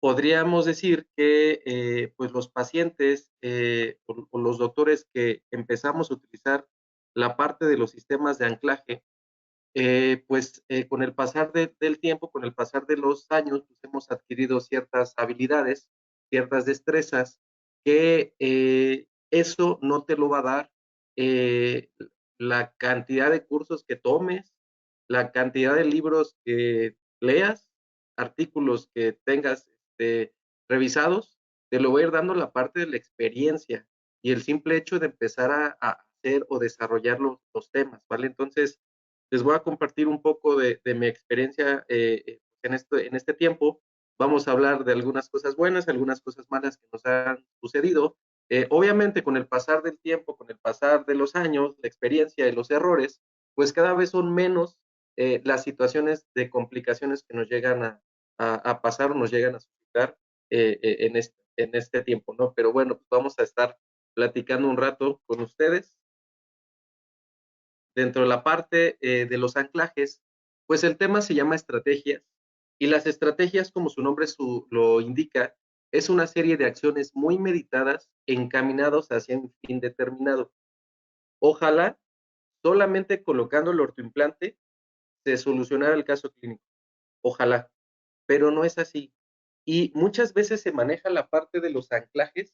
podríamos decir que pues los pacientes o los doctores que empezamos a utilizar la parte de los sistemas de anclaje, con el pasar del tiempo, con el pasar de los años, pues hemos adquirido ciertas habilidades, ciertas destrezas, que eso no te lo va a dar eh, la cantidad de cursos que tomes, la cantidad de libros que leas, artículos que tengas revisados, te lo va a ir dando la parte de la experiencia y el simple hecho de empezar a hacer o desarrollar los temas, ¿vale? Entonces, les voy a compartir un poco de mi experiencia en este tiempo. Vamos a hablar de algunas cosas buenas, algunas cosas malas que nos han sucedido. Obviamente, con el pasar del tiempo, con el pasar de los años, la experiencia y los errores, pues cada vez son menos las situaciones de complicaciones que nos llegan a pasar o nos llegan a suscitar en este tiempo, ¿no? Pero bueno, pues vamos a estar platicando un rato con ustedes dentro de la parte de los anclajes, pues el tema se llama estrategias y las estrategias, como su nombre lo indica, es una serie de acciones muy meditadas encaminados hacia un fin determinado. Ojalá solamente colocando el ortoimplante se solucionara el caso clínico. Ojalá, pero no es así. Y muchas veces se maneja la parte de los anclajes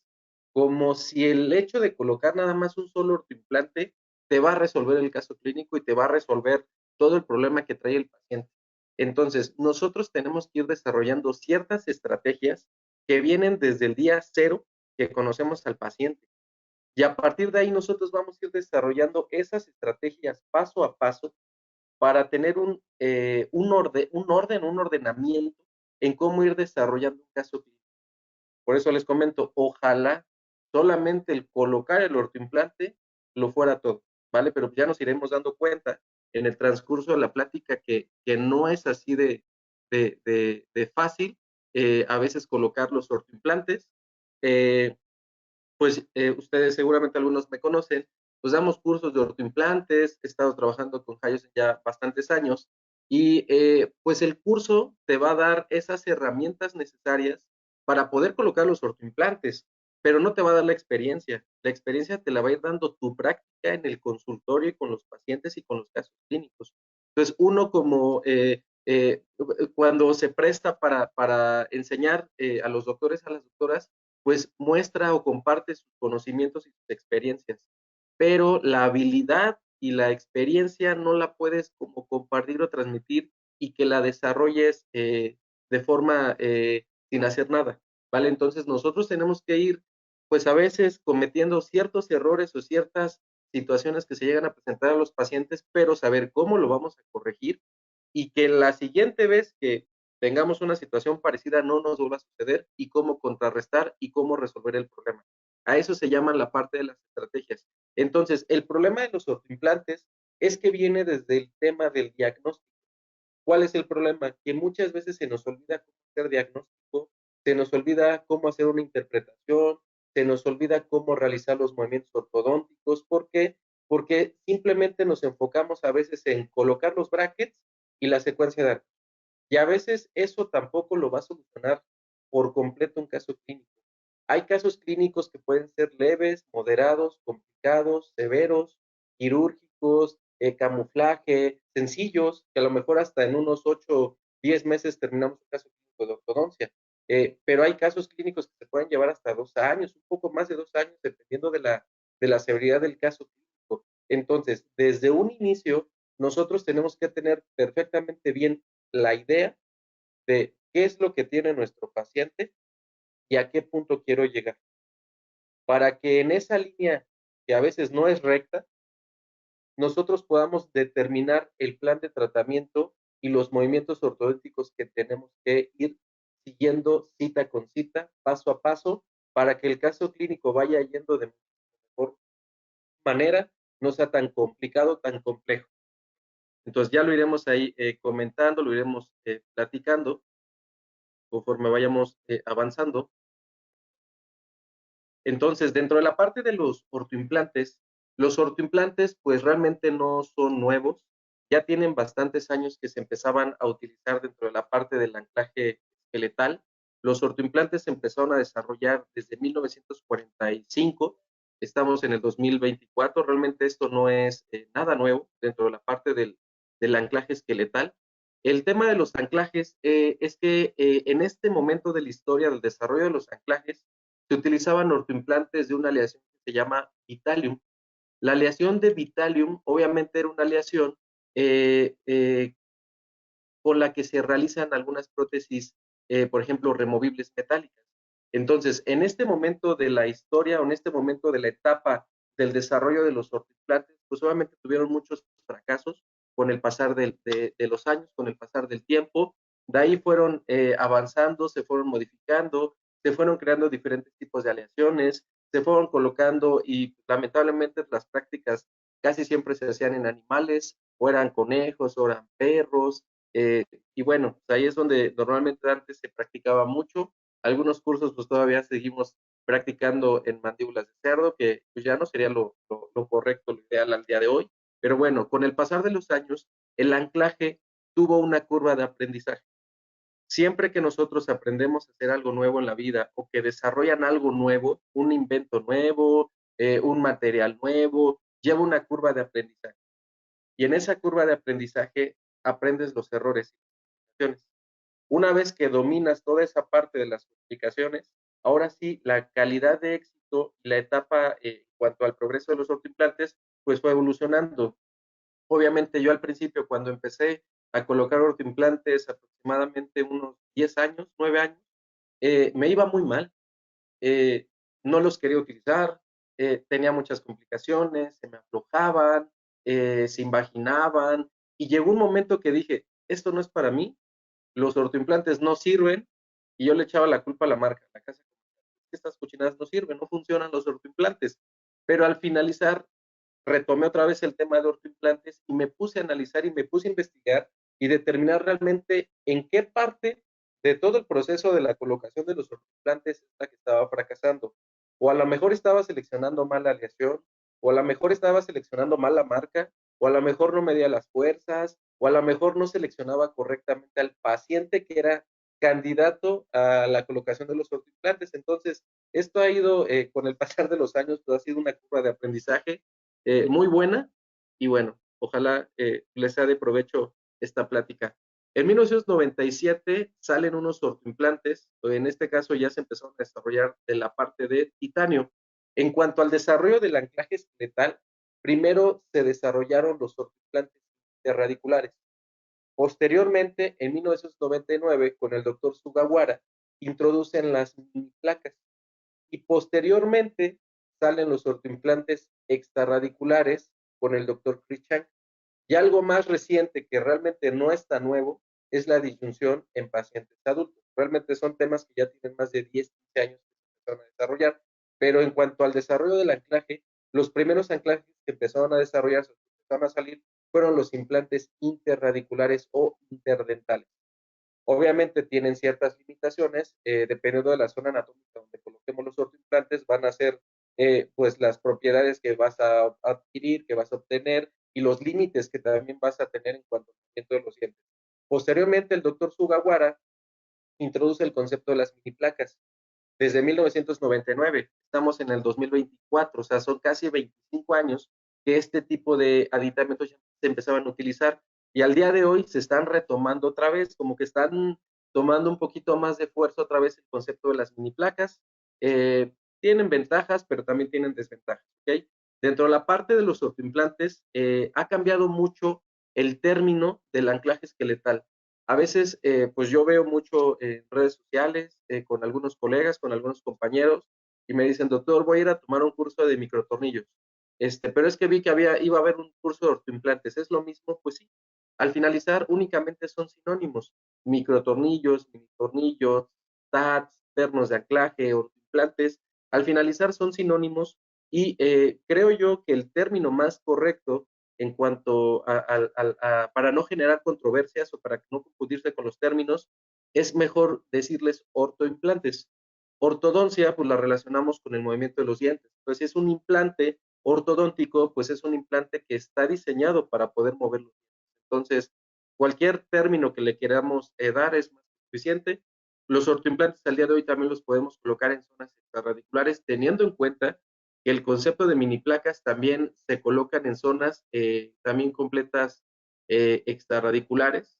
como si el hecho de colocar nada más un solo ortoimplante te va a resolver el caso clínico y te va a resolver todo el problema que trae el paciente. Entonces, nosotros tenemos que ir desarrollando ciertas estrategias que vienen desde el día cero que conocemos al paciente. Y a partir de ahí nosotros vamos a ir desarrollando esas estrategias paso a paso para tener un ordenamiento en cómo ir desarrollando un caso clínico. Por eso les comento, ojalá solamente el colocar el ortoimplante lo fuera todo, ¿vale? Pero ya nos iremos dando cuenta en el transcurso de la plática que no es así de fácil a veces colocar los ortoimplantes. Eh, Ustedes seguramente algunos me conocen, pues damos cursos de ortoimplantes, he estado trabajando con Hayos ya bastantes años y pues el curso te va a dar esas herramientas necesarias para poder colocar los ortoimplantes, pero no te va a dar la experiencia. La experiencia te la va a ir dando tu práctica en el consultorio y con los pacientes y con los casos clínicos. Entonces, uno como cuando se presta para enseñar a los doctores, a las doctoras, pues muestra o comparte sus conocimientos y sus experiencias, pero la habilidad y la experiencia no la puedes como compartir o transmitir y que la desarrolles de forma sin hacer nada, ¿vale? Entonces nosotros tenemos que ir, pues a veces cometiendo ciertos errores o ciertas situaciones que se llegan a presentar a los pacientes, pero saber cómo lo vamos a corregir y que la siguiente vez que tengamos una situación parecida no nos vuelva a suceder y cómo contrarrestar y cómo resolver el problema. A eso se llama la parte de las estrategias. Entonces, el problema de los autoimplantes es que viene desde el tema del diagnóstico. ¿Cuál es el problema? Que muchas veces se nos olvida cómo hacer diagnóstico, se nos olvida cómo hacer una interpretación, se nos olvida cómo realizar los movimientos ortodónticos. ¿Por qué? Porque simplemente nos enfocamos a veces en colocar los brackets y la secuencia de arcos. Y a veces eso tampoco lo va a solucionar por completo un caso clínico. Hay casos clínicos que pueden ser leves, moderados, complicados, severos, quirúrgicos, camuflaje, sencillos, que a lo mejor hasta en unos 8, 10 meses terminamos un caso clínico de ortodoncia. Pero hay casos clínicos que se pueden llevar hasta 2 años, un poco más de 2 años, dependiendo de la severidad del caso clínico. Entonces, desde un inicio, nosotros tenemos que tener perfectamente bien la idea de qué es lo que tiene nuestro paciente y a qué punto quiero llegar, para que en esa línea que a veces no es recta, nosotros podamos determinar el plan de tratamiento y los movimientos ortodénticos que tenemos que ir siguiendo cita con cita, paso a paso, para que el caso clínico vaya yendo de mejor manera, no sea tan complicado, tan complejo. Entonces ya lo iremos ahí comentando, lo iremos platicando conforme vayamos avanzando. Entonces, dentro de la parte de los ortoimplantes pues realmente no son nuevos, ya tienen bastantes años que se empezaban a utilizar dentro de la parte del anclaje esqueletal. Los ortoimplantes se empezaron a desarrollar desde 1945, estamos en el 2024, realmente esto no es nada nuevo dentro de la parte del anclaje esqueletal. El tema de los anclajes es que en este momento de la historia del desarrollo de los anclajes se utilizaban ortoimplantes de una aleación que se llama Vitalium. La aleación de Vitalium obviamente era una aleación eh, eh, con la que se realizan algunas prótesis, por ejemplo, removibles metálicas. Entonces, en este momento de la historia o en este momento de la etapa del desarrollo de los ortoimplantes, pues obviamente tuvieron muchos fracasos con el pasar de los años, con el pasar del tiempo. De ahí fueron avanzando, se fueron modificando, se fueron creando diferentes tipos de aleaciones, se fueron colocando y lamentablemente las prácticas casi siempre se hacían en animales, o eran conejos, o eran perros, y bueno, pues ahí es donde normalmente antes se practicaba mucho. Algunos cursos pues todavía seguimos practicando en mandíbulas de cerdo, que pues ya no sería lo correcto, lo ideal al día de hoy. Pero bueno, con el pasar de los años, el anclaje tuvo una curva de aprendizaje. Siempre que nosotros aprendemos a hacer algo nuevo en la vida o que desarrollan algo nuevo, un invento nuevo, un material nuevo, lleva una curva de aprendizaje. Y en esa curva de aprendizaje aprendes los errores y las complicaciones. Una vez que dominas toda esa parte de las complicaciones, ahora sí, la calidad de éxito y la etapa en cuanto al progreso de los ortoimplantes, pues fue evolucionando. Obviamente yo al principio, cuando empecé a colocar ortoimplantes, aproximadamente unos 10 años, 9 años, me iba muy mal. eh, no los quería utilizar, tenía muchas complicaciones, se me aflojaban, se invaginaban, y llegó un momento que dije, esto no es para mí, los ortoimplantes no sirven, y yo le echaba la culpa a la marca, a la casa, estas cochinadas no sirven, no funcionan los ortoimplantes. Pero al finalizar, retomé otra vez el tema de ortoimplantes y me puse a analizar y me puse a investigar y determinar realmente en qué parte de todo el proceso de la colocación de los ortoimplantes es la que estaba fracasando. O a lo mejor estaba seleccionando mal la aleación, o a lo mejor estaba seleccionando mal la marca, o a lo mejor no medía las fuerzas, o a lo mejor no seleccionaba correctamente al paciente que era candidato a la colocación de los ortoimplantes. Entonces, esto ha ido, con el pasar de los años, pues ha sido una curva de aprendizaje muy buena, y bueno, ojalá les sea de provecho esta plática. En 1997 salen unos ortoimplantes, en este caso ya se empezaron a desarrollar de la parte de titanio. En cuanto al desarrollo del anclaje esqueletal, primero se desarrollaron los ortoimplantes radiculares. Posteriormente, en 1999, con el doctor Sugawara, introducen las mini placas, y posteriormente salen los ortoimplantes extrarradiculares con el doctor Chris Chang. Y algo más reciente que realmente no es tan nuevo es la disyunción en pacientes adultos. Realmente son temas que ya tienen más de 10, 15 años que se empezaron a desarrollar, pero en cuanto al desarrollo del anclaje, los primeros anclajes que empezaron a desarrollarse, que empezaron a salir, fueron los implantes interradiculares o interdentales. Obviamente tienen ciertas limitaciones, dependiendo de la zona anatómica donde coloquemos los ortoimplantes, van a ser pues las propiedades que vas a adquirir, que vas a obtener, y los límites que también vas a tener en cuanto al movimiento de los dientes. Posteriormente, el doctor Sugawara introduce el concepto de las mini placas. Desde 1999, estamos en el 2024, o sea, son casi 25 años que este tipo de aditamentos ya se empezaban a utilizar, y al día de hoy se están retomando otra vez, como que están tomando un poquito más de fuerza otra vez el concepto de las mini placas. Tienen ventajas, pero también tienen desventajas, ¿ok? Dentro de la parte de los ortoimplantes, ha cambiado mucho el término del anclaje esqueletal. A veces, pues yo veo mucho en redes sociales, con algunos colegas, con algunos compañeros, y me dicen, doctor, voy a ir a tomar un curso de microtornillos. Pero es que vi que iba a haber un curso de ortoimplantes. ¿Es lo mismo? Pues sí. Al finalizar, únicamente son sinónimos. Microtornillos, mini tornillos, TATs, pernos de anclaje, ortoimplantes. Al finalizar son sinónimos, y creo yo que el término más correcto en cuanto para no generar controversias o para no confundirse con los términos, es mejor decirles ortoimplantes. Ortodoncia, pues la relacionamos con el movimiento de los dientes. Entonces, si es un implante ortodóntico, pues es un implante que está diseñado para poder mover los dientes. Entonces, cualquier término que le queramos dar es más suficiente. Los ortoimplantes al día de hoy también los podemos colocar en zonas extrarradiculares, teniendo en cuenta que el concepto de mini placas también se colocan en zonas también completas extrarradiculares.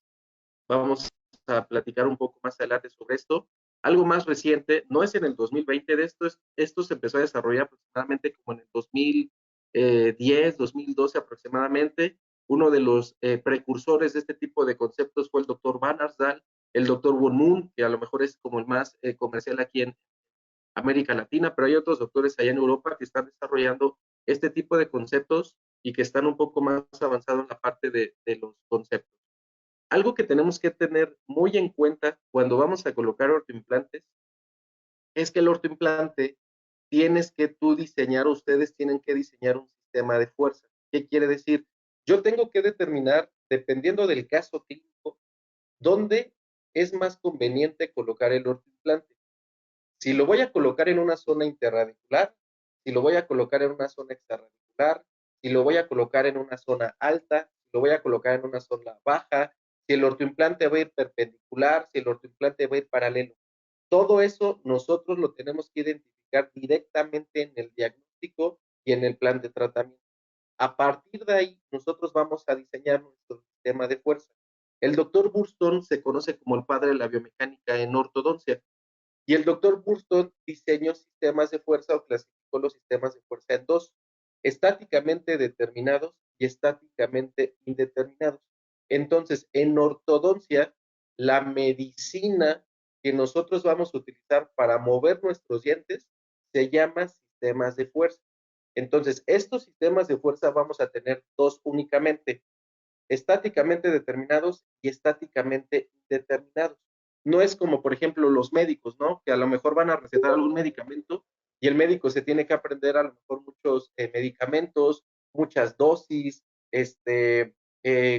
Vamos a platicar un poco más adelante sobre esto. Algo más reciente, no es en el 2020, esto se empezó a desarrollar aproximadamente como en el 2010, 2012 aproximadamente. Uno de los precursores de este tipo de conceptos fue el doctor Van Arsdal, el doctor Von Moon, que a lo mejor es como el más comercial aquí en América Latina, pero hay otros doctores allá en Europa que están desarrollando este tipo de conceptos y que están un poco más avanzados en la parte de los conceptos. Algo que tenemos que tener muy en cuenta cuando vamos a colocar ortoimplantes es que el ortoimplante tienes que tú diseñar, ustedes tienen que diseñar un sistema de fuerza. ¿Qué quiere decir? Yo tengo que determinar, dependiendo del caso clínico, dónde es más conveniente colocar el ortoimplante. Si lo voy a colocar en una zona interradicular, si lo voy a colocar en una zona extraradicular, si lo voy a colocar en una zona alta, si lo voy a colocar en una zona baja, si el ortoimplante va a ir perpendicular, si el ortoimplante va a ir paralelo. Todo eso nosotros lo tenemos que identificar directamente en el diagnóstico y en el plan de tratamiento. A partir de ahí, nosotros vamos a diseñar nuestro sistema de fuerza. El doctor Burston se conoce como el padre de la biomecánica en ortodoncia. Y el doctor Burston diseñó sistemas de fuerza o clasificó los sistemas de fuerza en dos, estáticamente determinados y estáticamente indeterminados. Entonces, en ortodoncia, la medicina que nosotros vamos a utilizar para mover nuestros dientes se llama sistemas de fuerza. Entonces, estos sistemas de fuerza vamos a tener dos únicamente, estáticamente determinados y estáticamente indeterminados. No es como, por ejemplo, los médicos, ¿no? Que a lo mejor van a recetar algún medicamento y el médico se tiene que aprender a lo mejor muchos medicamentos, muchas dosis,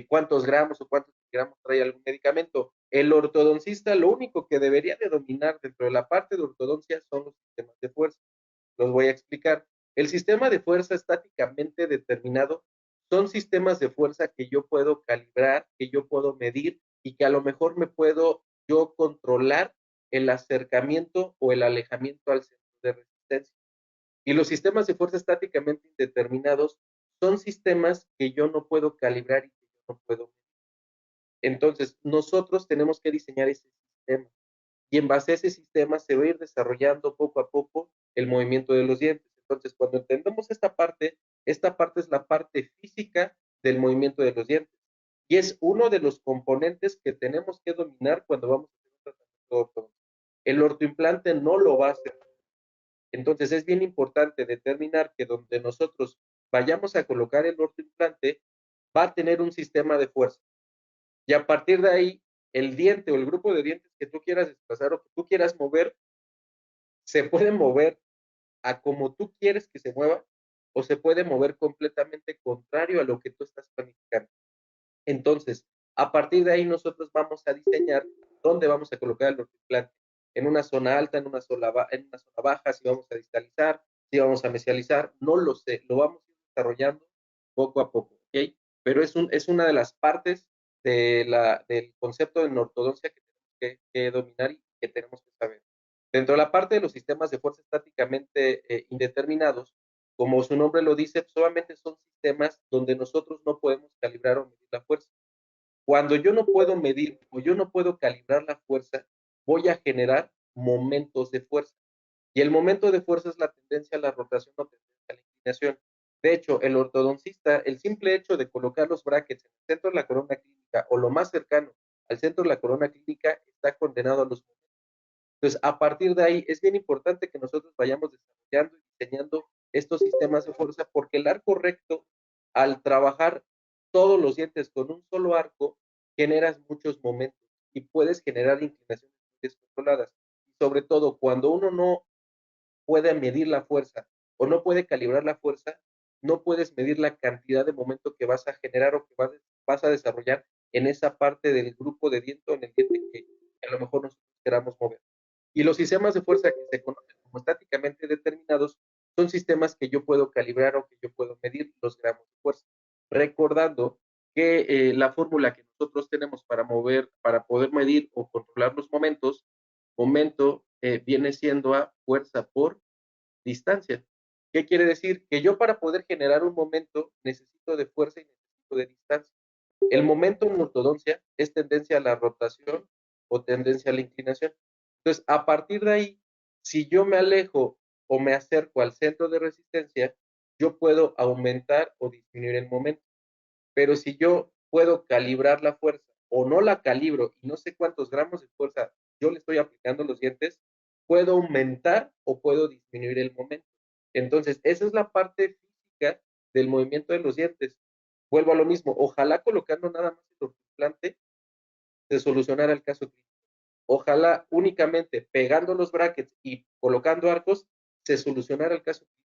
cuántos gramos o cuántos gramos trae algún medicamento. El ortodoncista lo único que debería de dominar dentro de la parte de ortodoncia son los sistemas de fuerza. Los voy a explicar. El sistema de fuerza estáticamente determinado son sistemas de fuerza que yo puedo calibrar, que yo puedo medir y que a lo mejor me puedo yo controlar el acercamiento o el alejamiento al centro de resistencia. Y los sistemas de fuerza estáticamente indeterminados son sistemas que yo no puedo calibrar y que yo no puedo medir. Entonces, nosotros tenemos que diseñar ese sistema y en base a ese sistema se va a ir desarrollando poco a poco el movimiento de los dientes. Entonces, cuando entendemos esta parte es la parte física del movimiento de los dientes y es uno de los componentes que tenemos que dominar cuando vamos a hacer un tratamiento ortodoncista. El ortoimplante no lo va a hacer. Entonces, es bien importante determinar que donde nosotros vayamos a colocar el ortoimplante va a tener un sistema de fuerza. Y a partir de ahí, el diente o el grupo de dientes que tú quieras desplazar o que tú quieras mover, se puede mover a como tú quieres que se mueva o se puede mover completamente contrario a lo que tú estás planificando. Entonces, a partir de ahí nosotros vamos a diseñar dónde vamos a colocar el ortoimplante. En una zona alta, en una zona baja, si vamos a distalizar, si vamos a mesializar, no lo sé, lo vamos a ir desarrollando poco a poco, ¿ok? Pero es una de las partes del concepto de ortodoncia que tenemos que dominar y que tenemos que saber. Dentro de la parte de los sistemas de fuerza estáticamente indeterminados, como su nombre lo dice, solamente son sistemas donde nosotros no podemos calibrar o medir la fuerza. Cuando yo no puedo medir o yo no puedo calibrar la fuerza, voy a generar momentos de fuerza. Y el momento de fuerza es la tendencia a la rotación o tendencia a la inclinación. De hecho, el ortodoncista, el simple hecho de colocar los brackets en el centro de la corona clínica o lo más cercano al centro de la corona clínica está condenado a los momentos. Entonces, a partir de ahí, es bien importante que nosotros vayamos desarrollando y diseñando estos sistemas de fuerza, porque el arco recto, al trabajar todos los dientes con un solo arco, generas muchos momentos y puedes generar inclinaciones descontroladas. Y sobre todo, cuando uno no puede medir la fuerza o no puede calibrar la fuerza, no puedes medir la cantidad de momento que vas a generar o que vas a desarrollar en esa parte del grupo de diente o en el diente que a lo mejor nosotros queramos mover. Y los sistemas de fuerza que se conocen como estáticamente determinados son sistemas que yo puedo calibrar o que yo puedo medir los gramos de fuerza. Recordando que la fórmula que nosotros tenemos para mover, para poder medir o controlar los momentos momento viene siendo a fuerza por distancia. ¿Qué quiere decir? Que yo para poder generar un momento necesito de fuerza y necesito de distancia. El momento en ortodoncia es tendencia a la rotación o tendencia a la inclinación. Entonces, a partir de ahí, si yo me alejo o me acerco al centro de resistencia, yo puedo aumentar o disminuir el momento. Pero si yo puedo calibrar la fuerza o no la calibro y no sé cuántos gramos de fuerza yo le estoy aplicando a los dientes, puedo aumentar o puedo disminuir el momento. Entonces, esa es la parte física del movimiento de los dientes. Vuelvo a lo mismo, ojalá colocando nada más el implante se solucionara el caso clínico. Ojalá únicamente pegando los brackets y colocando arcos se solucionara el caso clínico.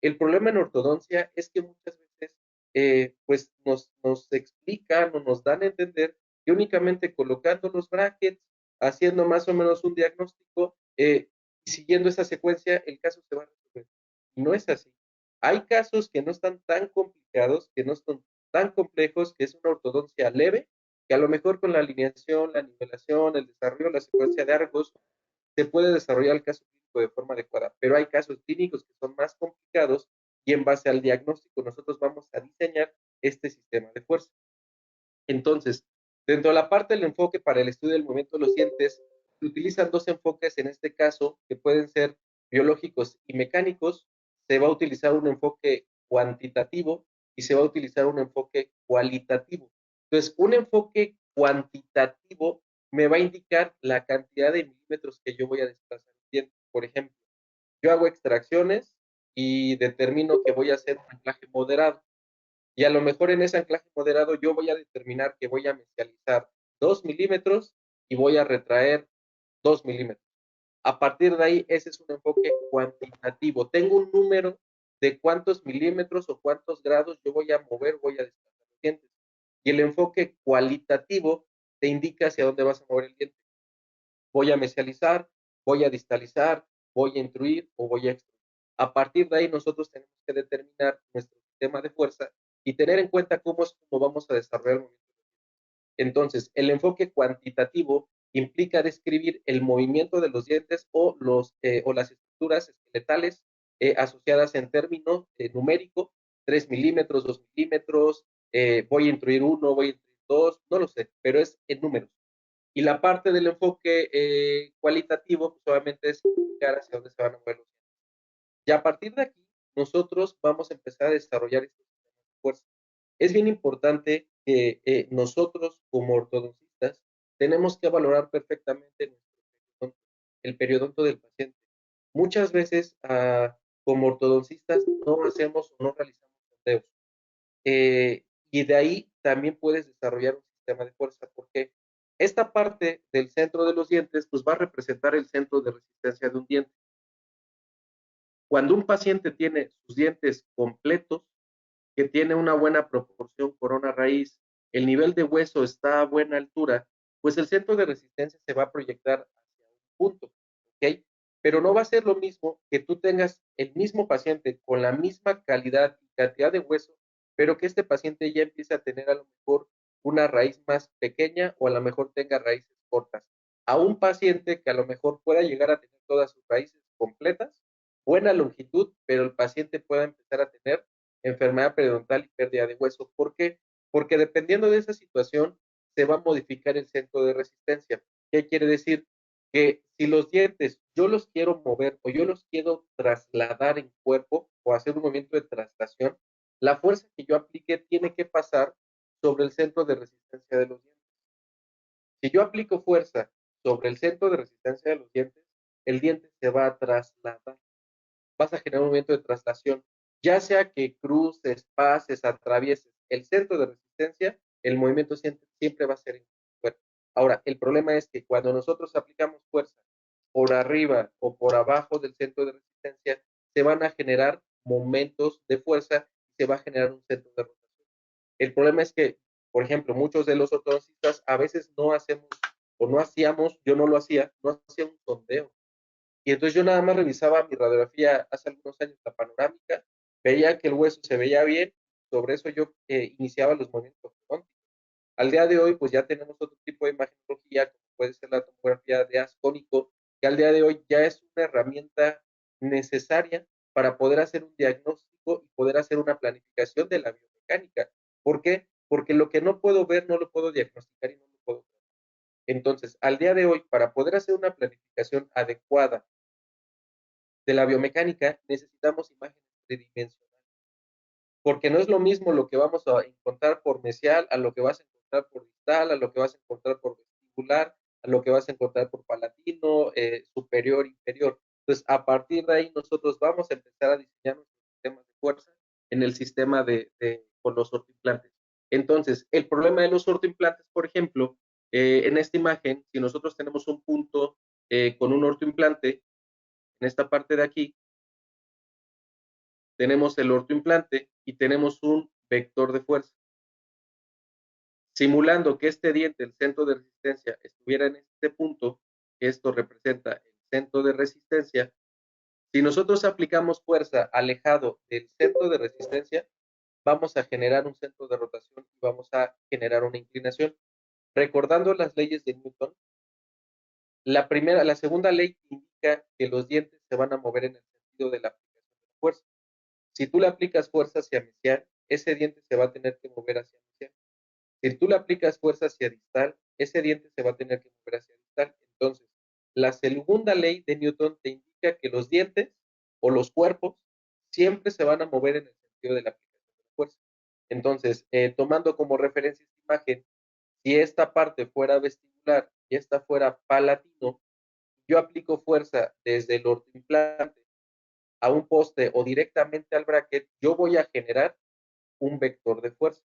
El problema en ortodoncia es que muchas veces pues nos explican o nos dan a entender que únicamente colocando los brackets, haciendo más o menos un diagnóstico y siguiendo esa secuencia, el caso se va a resolver. Y no es así. Hay casos que no están tan complicados, que no están tan complejos, que es una ortodoncia leve, que a lo mejor con la alineación, la nivelación, el desarrollo, la secuencia de arcos, se puede desarrollar el caso clínico de forma adecuada, pero hay casos clínicos que son más complicados y en base al diagnóstico nosotros vamos a diseñar este sistema de fuerza. Entonces, dentro de la parte del enfoque para el estudio del movimiento de los dientes, se utilizan dos enfoques en este caso que pueden ser biológicos y mecánicos. Se va a utilizar un enfoque cuantitativo y se va a utilizar un enfoque cualitativo. Entonces, un enfoque cuantitativo me va a indicar la cantidad de milímetros que yo voy a desplazar el diente. Por ejemplo, yo hago extracciones y determino que voy a hacer un anclaje moderado. Y a lo mejor en ese anclaje moderado yo voy a determinar que voy a mesializar 2 milímetros y voy a retraer 2 milímetros. A partir de ahí, ese es un enfoque cuantitativo. Tengo un número de cuántos milímetros o cuántos grados yo voy a mover, voy a desplazar los dientes. Y el enfoque cualitativo te indica hacia dónde vas a mover el diente. Voy a mesializar, voy a distalizar, voy a intruir o voy a extruir. A partir de ahí nosotros tenemos que determinar nuestro sistema de fuerza y tener en cuenta cómo es como vamos a desarrollar el movimiento. Entonces, el enfoque cuantitativo implica describir el movimiento de los dientes o las estructuras esqueletales asociadas en términos numérico, 3 milímetros, 2 milímetros, voy a intruir uno, voy a intruir dos, no lo sé, pero es en números. Y la parte del enfoque cualitativo, pues obviamente es indicar hacia dónde se van a mover los dientes. Y a partir de aquí, nosotros vamos a empezar a desarrollar estos sistemas de fuerza. Es bien importante que nosotros, como ortodoncistas, tenemos que valorar perfectamente nuestro periodonto, el periodonto del paciente. Muchas veces, como ortodoncistas, no hacemos o no realizamos sondeos. Y de ahí también puedes desarrollar un sistema de fuerza, porque esta parte del centro de los dientes, pues va a representar el centro de resistencia de un diente. Cuando un paciente tiene sus dientes completos, que tiene una buena proporción corona-raíz, el nivel de hueso está a buena altura, pues el centro de resistencia se va a proyectar hacia un punto, ¿ok? Pero no va a ser lo mismo que tú tengas el mismo paciente con la misma calidad y cantidad de hueso, pero que este paciente ya empiece a tener a lo mejor una raíz más pequeña o a lo mejor tenga raíces cortas. A un paciente que a lo mejor pueda llegar a tener todas sus raíces completas, buena longitud, pero el paciente pueda empezar a tener enfermedad periodontal y pérdida de hueso. ¿Por qué? Porque dependiendo de esa situación, se va a modificar el centro de resistencia. ¿Qué quiere decir? Que si los dientes yo los quiero mover o yo los quiero trasladar en cuerpo o hacer un movimiento de traslación, la fuerza que yo aplique tiene que pasar sobre el centro de resistencia de los dientes. Si yo aplico fuerza sobre el centro de resistencia de los dientes, el diente se va a trasladar. Vas a generar un movimiento de traslación, ya sea que cruces, pases, atravieses el centro de resistencia, el movimiento siempre va a ser fuerte. Ahora, el problema es que cuando nosotros aplicamos fuerza por arriba o por abajo del centro de resistencia, se van a generar momentos de fuerza y se va a generar un centro de rotación. El problema es que, por ejemplo, muchos de los ortodoncistas a veces no hacemos o no hacíamos, yo no lo hacía, no hacía un sondeo. Y entonces yo nada más revisaba mi radiografía hace algunos años, la panorámica, veía que el hueso se veía bien, sobre eso yo iniciaba los movimientos ortodónticos. Al día de hoy, pues ya tenemos otro tipo de imagenología, como puede ser la tomografía de haz cónico, que al día de hoy ya es una herramienta necesaria para poder hacer un diagnóstico y poder hacer una planificación de la biomecánica. ¿Por qué? Porque lo que no puedo ver no lo puedo diagnosticar y no lo puedo ver. Entonces, al día de hoy, para poder hacer una planificación adecuada de la biomecánica, necesitamos imágenes tridimensionales, porque no es lo mismo lo que vamos a encontrar por mesial a lo que vas a encontrar por distal, a lo que vas a encontrar por vestibular, a lo que vas a encontrar por palatino, superior, inferior. Entonces, a partir de ahí, nosotros vamos a empezar a diseñar nuestros sistemas de fuerza en el sistema con los ortoimplantes. Entonces, el problema de los ortoimplantes, por ejemplo, en esta imagen, si nosotros tenemos un punto con un ortoimplante, en esta parte de aquí, tenemos el ortoimplante y tenemos un vector de fuerza. Simulando que este diente, el centro de resistencia, estuviera en este punto, esto representa el centro de resistencia. Si nosotros aplicamos fuerza alejado del centro de resistencia, vamos a generar un centro de rotación y vamos a generar una inclinación. Recordando las leyes de Newton, la segunda ley indica que los dientes se van a mover en el sentido de la aplicación de la fuerza. Si tú le aplicas fuerza hacia mesial, ese diente se va a tener que mover hacia mesial. Si tú le aplicas fuerza hacia distal, ese diente se va a tener que mover hacia distal. Entonces, la segunda ley de Newton te indica que los dientes o los cuerpos siempre se van a mover en el sentido de la aplicación de la fuerza. Entonces, tomando como referencia esta imagen, si esta parte fuera vestibular y esta fuera palatino, yo aplico fuerza desde el ortoimplante a un poste o directamente al bracket, yo voy a generar un vector de fuerza.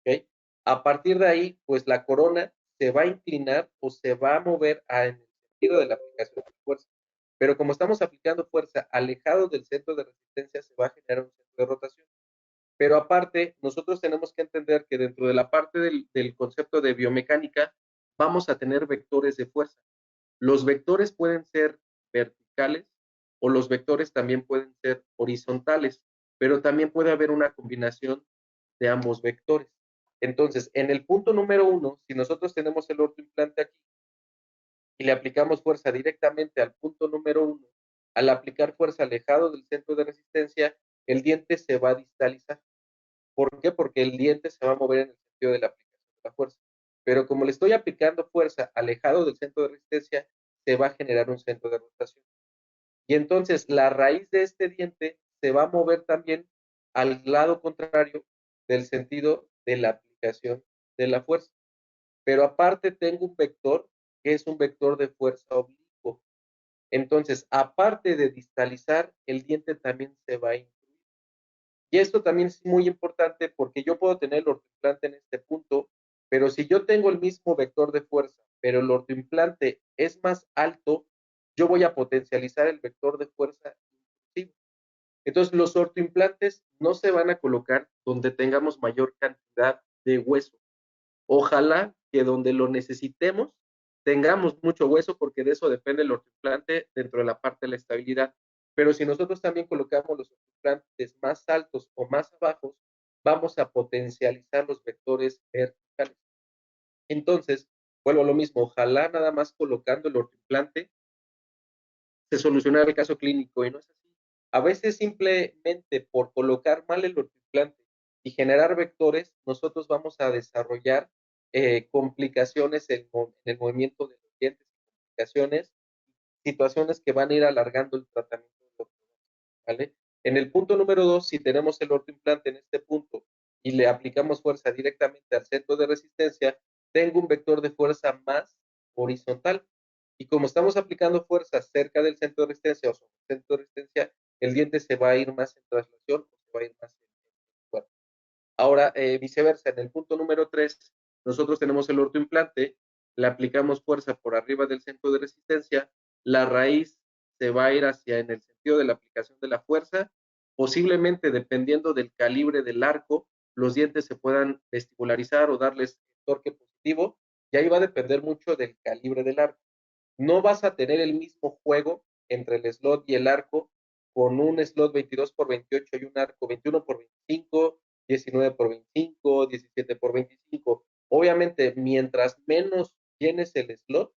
¿Ok? A partir de ahí, pues la corona se va a inclinar o se va a mover en el sentido de la aplicación de fuerza. Pero como estamos aplicando fuerza alejado del centro de resistencia, se va a generar un centro de rotación. Pero aparte, nosotros tenemos que entender que dentro de la parte del concepto de biomecánica, vamos a tener vectores de fuerza. Los vectores pueden ser verticales o los vectores también pueden ser horizontales, pero también puede haber una combinación de ambos vectores. Entonces, en el punto número 1, si nosotros tenemos el ortoimplante aquí y le aplicamos fuerza directamente al punto número 1, al aplicar fuerza alejado del centro de resistencia, el diente se va a distalizar. ¿Por qué? Porque el diente se va a mover en el sentido de la aplicación de la fuerza. Pero como le estoy aplicando fuerza alejado del centro de resistencia, se va a generar un centro de rotación. Y entonces la raíz de este diente se va a mover también al lado contrario del sentido de la aplicación de la fuerza. Pero aparte tengo un vector que es un vector de fuerza oblicuo. Entonces, aparte de distalizar, el diente también se va a incluir. Y esto también es muy importante porque yo puedo tener el ortoimplante en este punto, pero si yo tengo el mismo vector de fuerza, pero el ortoimplante es más alto, yo voy a potencializar el vector de fuerza inclusivo. Entonces, los ortoimplantes no se van a colocar donde tengamos mayor cantidad de hueso. Ojalá que donde lo necesitemos tengamos mucho hueso porque de eso depende el ortoimplante dentro de la parte de la estabilidad. Pero si nosotros también colocamos los ortoimplantes más altos o más bajos, vamos a potencializar los vectores verticales. Entonces, vuelvo a lo mismo, ojalá nada más colocando el ortoimplante se solucionara el caso clínico y no es así. A veces simplemente por colocar mal el ortoimplante y generar vectores, nosotros vamos a desarrollar complicaciones en el movimiento de los dientes, complicaciones, situaciones que van a ir alargando el tratamiento del ortodontia, ¿vale? En el punto número 2, si tenemos el ortoimplante en este punto y le aplicamos fuerza directamente al centro de resistencia, tengo un vector de fuerza más horizontal. Y como estamos aplicando fuerza cerca del centro de resistencia o sobre el centro de resistencia, el diente se va a ir más en traslación o se va a ir más en cuerpo. Ahora, viceversa, en el punto número 3, nosotros tenemos el ortoimplante, le aplicamos fuerza por arriba del centro de resistencia, la raíz se va a ir hacia en el sentido de la aplicación de la fuerza, posiblemente dependiendo del calibre del arco, los dientes se puedan vestibularizar o darles torque positivo, y ahí va a depender mucho del calibre del arco. No vas a tener el mismo juego entre el slot y el arco con un slot 22 por 28 y un arco 21 por 25, 19 por 25, 17 por 25. Obviamente, mientras menos llenes el slot,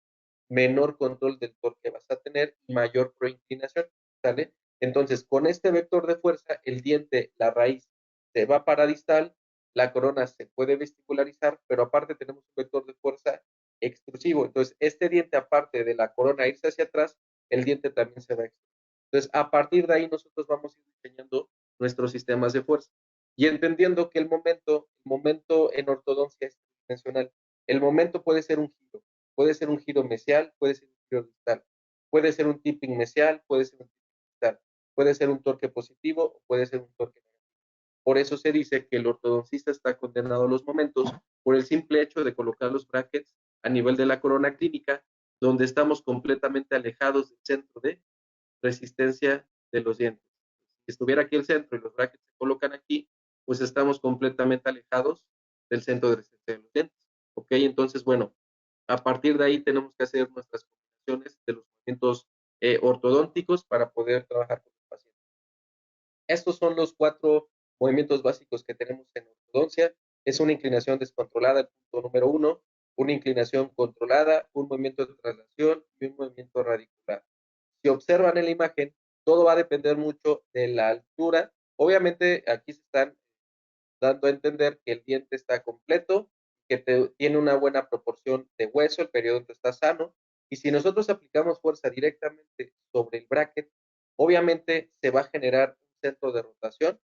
menor control del torque vas a tener. tener mayor proinclinación, ¿sale? Entonces, con este vector de fuerza, el diente, la raíz, se va para distal, la corona se puede vesticularizar, pero aparte tenemos un vector de fuerza extrusivo. Entonces, este diente, aparte de la corona irse hacia atrás, el diente también se va a extruir. Entonces, a partir de ahí, nosotros vamos a ir diseñando nuestros sistemas de fuerza y entendiendo que el momento en ortodoncia es tridimensional. El momento puede ser un giro mesial, puede ser un giro distal, puede ser un tipping mesial, puede ser un tipping distal, puede ser un torque positivo o puede ser un torque negativo. Por eso se dice que el ortodoncista está condenado a los momentos por el simple hecho de colocar los brackets a nivel de la corona clínica, donde estamos completamente alejados del centro de resistencia de los dientes. Si estuviera aquí el centro y los brackets se colocan aquí, pues estamos completamente alejados del centro de resistencia de los dientes. ¿Ok? Entonces, bueno, a partir de ahí tenemos que hacer nuestras combinaciones de los movimientos ortodónticos para poder trabajar con el paciente. Estos son los 4 movimientos básicos que tenemos en ortodoncia. Es una inclinación descontrolada, el punto número 1, una inclinación controlada, un movimiento de traslación y un movimiento radicular. Si observan en la imagen, todo va a depender mucho de la altura. Obviamente, aquí se están dando a entender que el diente está completo, que tiene una buena proporción de hueso, el periodonto está sano, y si nosotros aplicamos fuerza directamente sobre el bracket, obviamente se va a generar un centro de rotación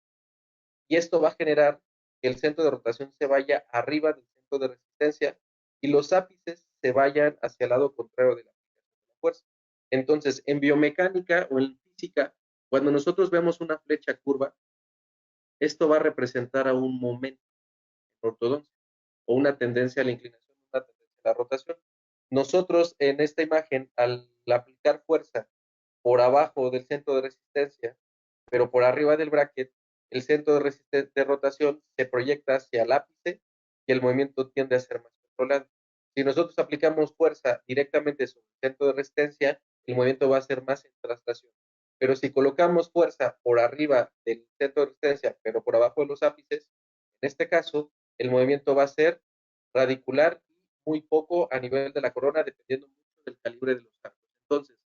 y esto va a generar que el centro de rotación se vaya arriba del centro de resistencia y los ápices se vayan hacia el lado contrario de la aplicación de la fuerza. Entonces, en biomecánica o en física, cuando nosotros vemos una flecha curva, esto va a representar a un momento en ortodoncia o una tendencia a la inclinación, una tendencia a la rotación. Nosotros en esta imagen, al aplicar fuerza por abajo del centro de resistencia, pero por arriba del bracket, el centro de rotación se proyecta hacia el ápice y el movimiento tiende a ser más controlado. Si nosotros aplicamos fuerza directamente sobre el centro de resistencia, el movimiento va a ser más en traslación. Pero si colocamos fuerza por arriba del centro de resistencia, pero por abajo de los ápices, en este caso, el movimiento va a ser radicular y muy poco a nivel de la corona, dependiendo mucho del calibre de los arcos. Entonces,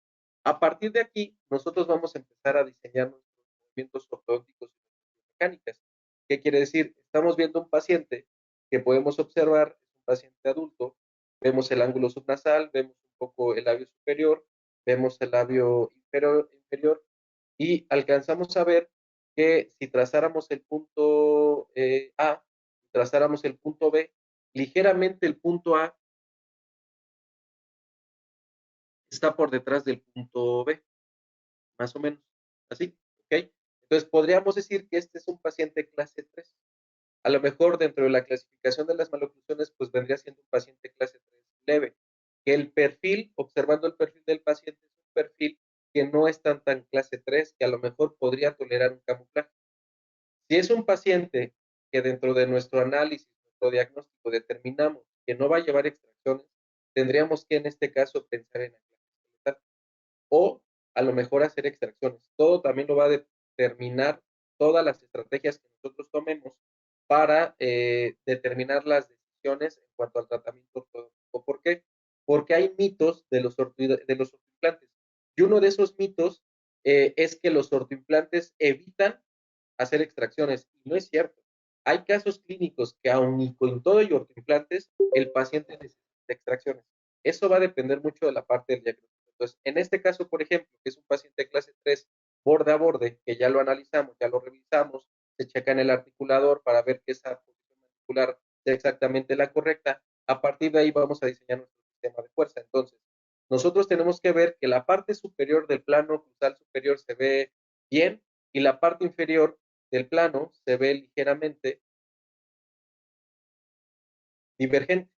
a partir de aquí, nosotros vamos a empezar a diseñar nuestros movimientos ortodónticos y mecánicas. ¿Qué quiere decir? Estamos viendo un paciente que podemos observar, es un paciente adulto, vemos el ángulo subnasal, vemos un poco el labio superior, vemos el labio inferior y alcanzamos a ver que si trazáramos el punto A, trazáramos el punto B, ligeramente el punto A está por detrás del punto B, más o menos, así, ¿ok? Entonces podríamos decir que este es un paciente clase 3. A lo mejor dentro de la clasificación de las maloclusiones, pues vendría siendo un paciente clase 3 leve, que el perfil, observando el perfil del paciente, es un perfil que no es tan clase 3, que a lo mejor podría tolerar un camuflaje. Si es un paciente que dentro de nuestro análisis, nuestro diagnóstico, determinamos que no va a llevar extracciones, tendríamos que en este caso pensar en la o a lo mejor hacer extracciones. Todo también lo va a determinar todas las estrategias que nosotros tomemos para determinar las decisiones en cuanto al tratamiento ortodóntico. ¿Por qué? Porque hay mitos de los ortoimplantes. Y uno de esos mitos es que los ortoimplantes evitan hacer extracciones. Y no es cierto. Hay casos clínicos que aun y con todo y ortoimplantes, el paciente necesita extracciones. Eso va a depender mucho de la parte del diagnóstico. Entonces, en este caso, por ejemplo, que es un paciente de clase 3, borde a borde, que ya lo analizamos, ya lo revisamos, se checa en el articulador para ver que esa posición articular sea exactamente la correcta. A partir de ahí vamos a diseñar nuestro sistema de fuerza. Entonces, nosotros tenemos que ver que la parte superior del plano cruzal superior se ve bien y la parte inferior del plano se ve ligeramente divergente.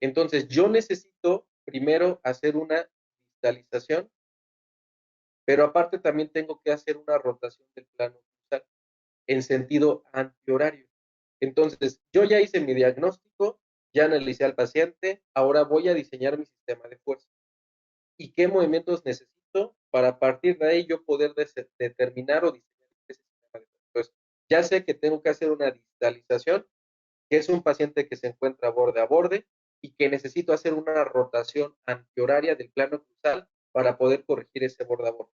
Entonces, yo necesito primero hacer una distalización, pero aparte también tengo que hacer una rotación del plano cruzal en sentido antihorario. Entonces, yo ya hice mi diagnóstico, ya analicé al paciente, ahora voy a diseñar mi sistema de fuerza. ¿Y qué movimientos necesito para a partir de ahí yo poder determinar o diseñar ese sistema de fuerza? Entonces, ya sé que tengo que hacer una distalización, que es un paciente que se encuentra borde a borde y que necesito hacer una rotación antihoraria del plano cruzal para poder corregir ese borde a borde.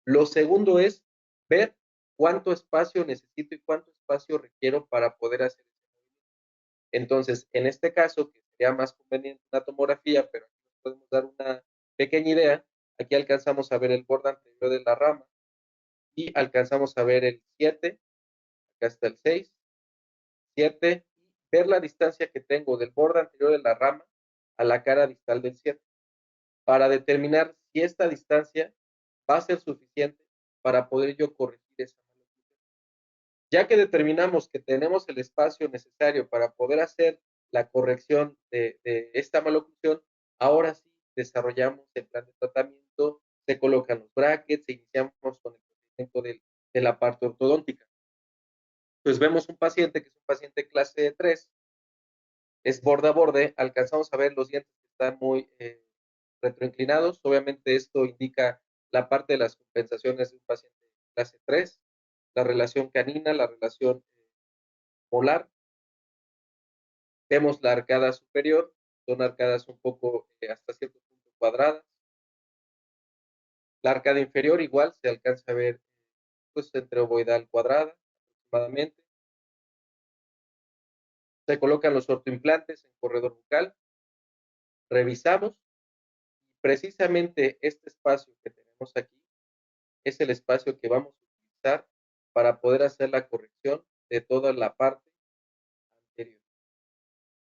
Lo segundo es ver cuánto espacio necesito y cuánto espacio requiero para poder hacer ese movimiento. Entonces, en este caso, que sería más conveniente una tomografía, pero aquí nos podemos dar una pequeña idea. Aquí alcanzamos a ver el borde anterior de la rama y alcanzamos a ver el 7, acá está el 6, 7, y ver la distancia que tengo del borde anterior de la rama a la cara distal del 7, para determinar si esta distancia va a ser suficiente para poder yo corregir esa malocclusión. Ya que determinamos que tenemos el espacio necesario para poder hacer la corrección de esta malocclusión, ahora sí desarrollamos el plan de tratamiento, se colocan los brackets e iniciamos con el procedimiento de la parte ortodóntica. Pues vemos un paciente que es un paciente clase 3, es borde a borde, alcanzamos a ver los dientes que están muy retroinclinados. Obviamente esto indica la parte de las compensaciones de un paciente clase 3, la relación canina, la relación molar. Vemos la arcada superior, son arcadas un poco hasta cierto punto cuadradas. La arcada inferior igual se alcanza a ver pues entre ovoidal cuadrada aproximadamente. Se colocan los ortoimplantes en corredor bucal. Revisamos. Precisamente este espacio que tenemos aquí es el espacio que vamos a utilizar para poder hacer la corrección de toda la parte anterior.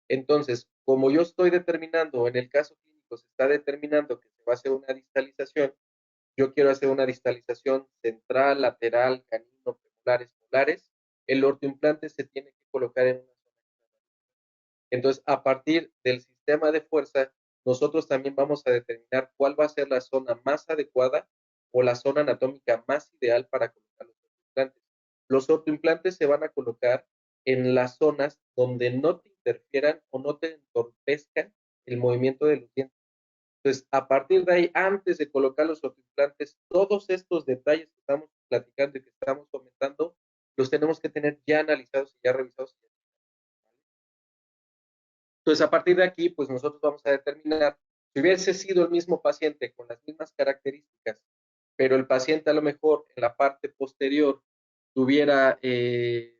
Entonces, como yo estoy determinando, en el caso clínico se está determinando que se va a hacer una distalización, yo quiero hacer una distalización central, lateral, canino, premolares, molares, el ortoimplante se tiene que colocar en una zona. Entonces, a partir del sistema de fuerza, nosotros también vamos a determinar cuál va a ser la zona más adecuada o la zona anatómica más ideal para colocar los ortoimplantes. Los ortoimplantes se van a colocar en las zonas donde no te interfieran o no te entorpezcan el movimiento de los dientes. Entonces, a partir de ahí, antes de colocar los ortoimplantes, todos estos detalles que estamos platicando y que estamos comentando, los tenemos que tener ya analizados y ya revisados. Entonces, a partir de aquí, pues nosotros vamos a determinar si hubiese sido el mismo paciente con las mismas características, pero el paciente a lo mejor en la parte posterior tuviera el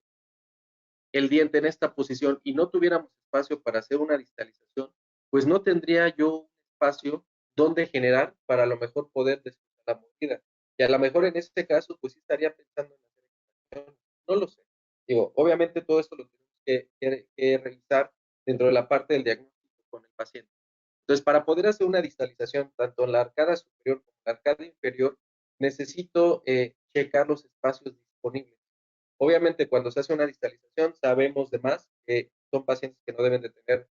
diente en esta posición y no tuviéramos espacio para hacer una distalización, pues no tendría yo un espacio donde generar para a lo mejor poder desplazar la mordida. Y a lo mejor en este caso, pues sí estaría pensando en hacer extracción, no lo sé. Digo, obviamente todo esto lo tenemos que revisar dentro de la parte del diagnóstico con el paciente. Entonces, para poder hacer una distalización, tanto en la arcada superior como en la arcada inferior, necesito checar los espacios disponibles. Obviamente, cuando se hace una distalización, sabemos de más que son pacientes que no deben de tener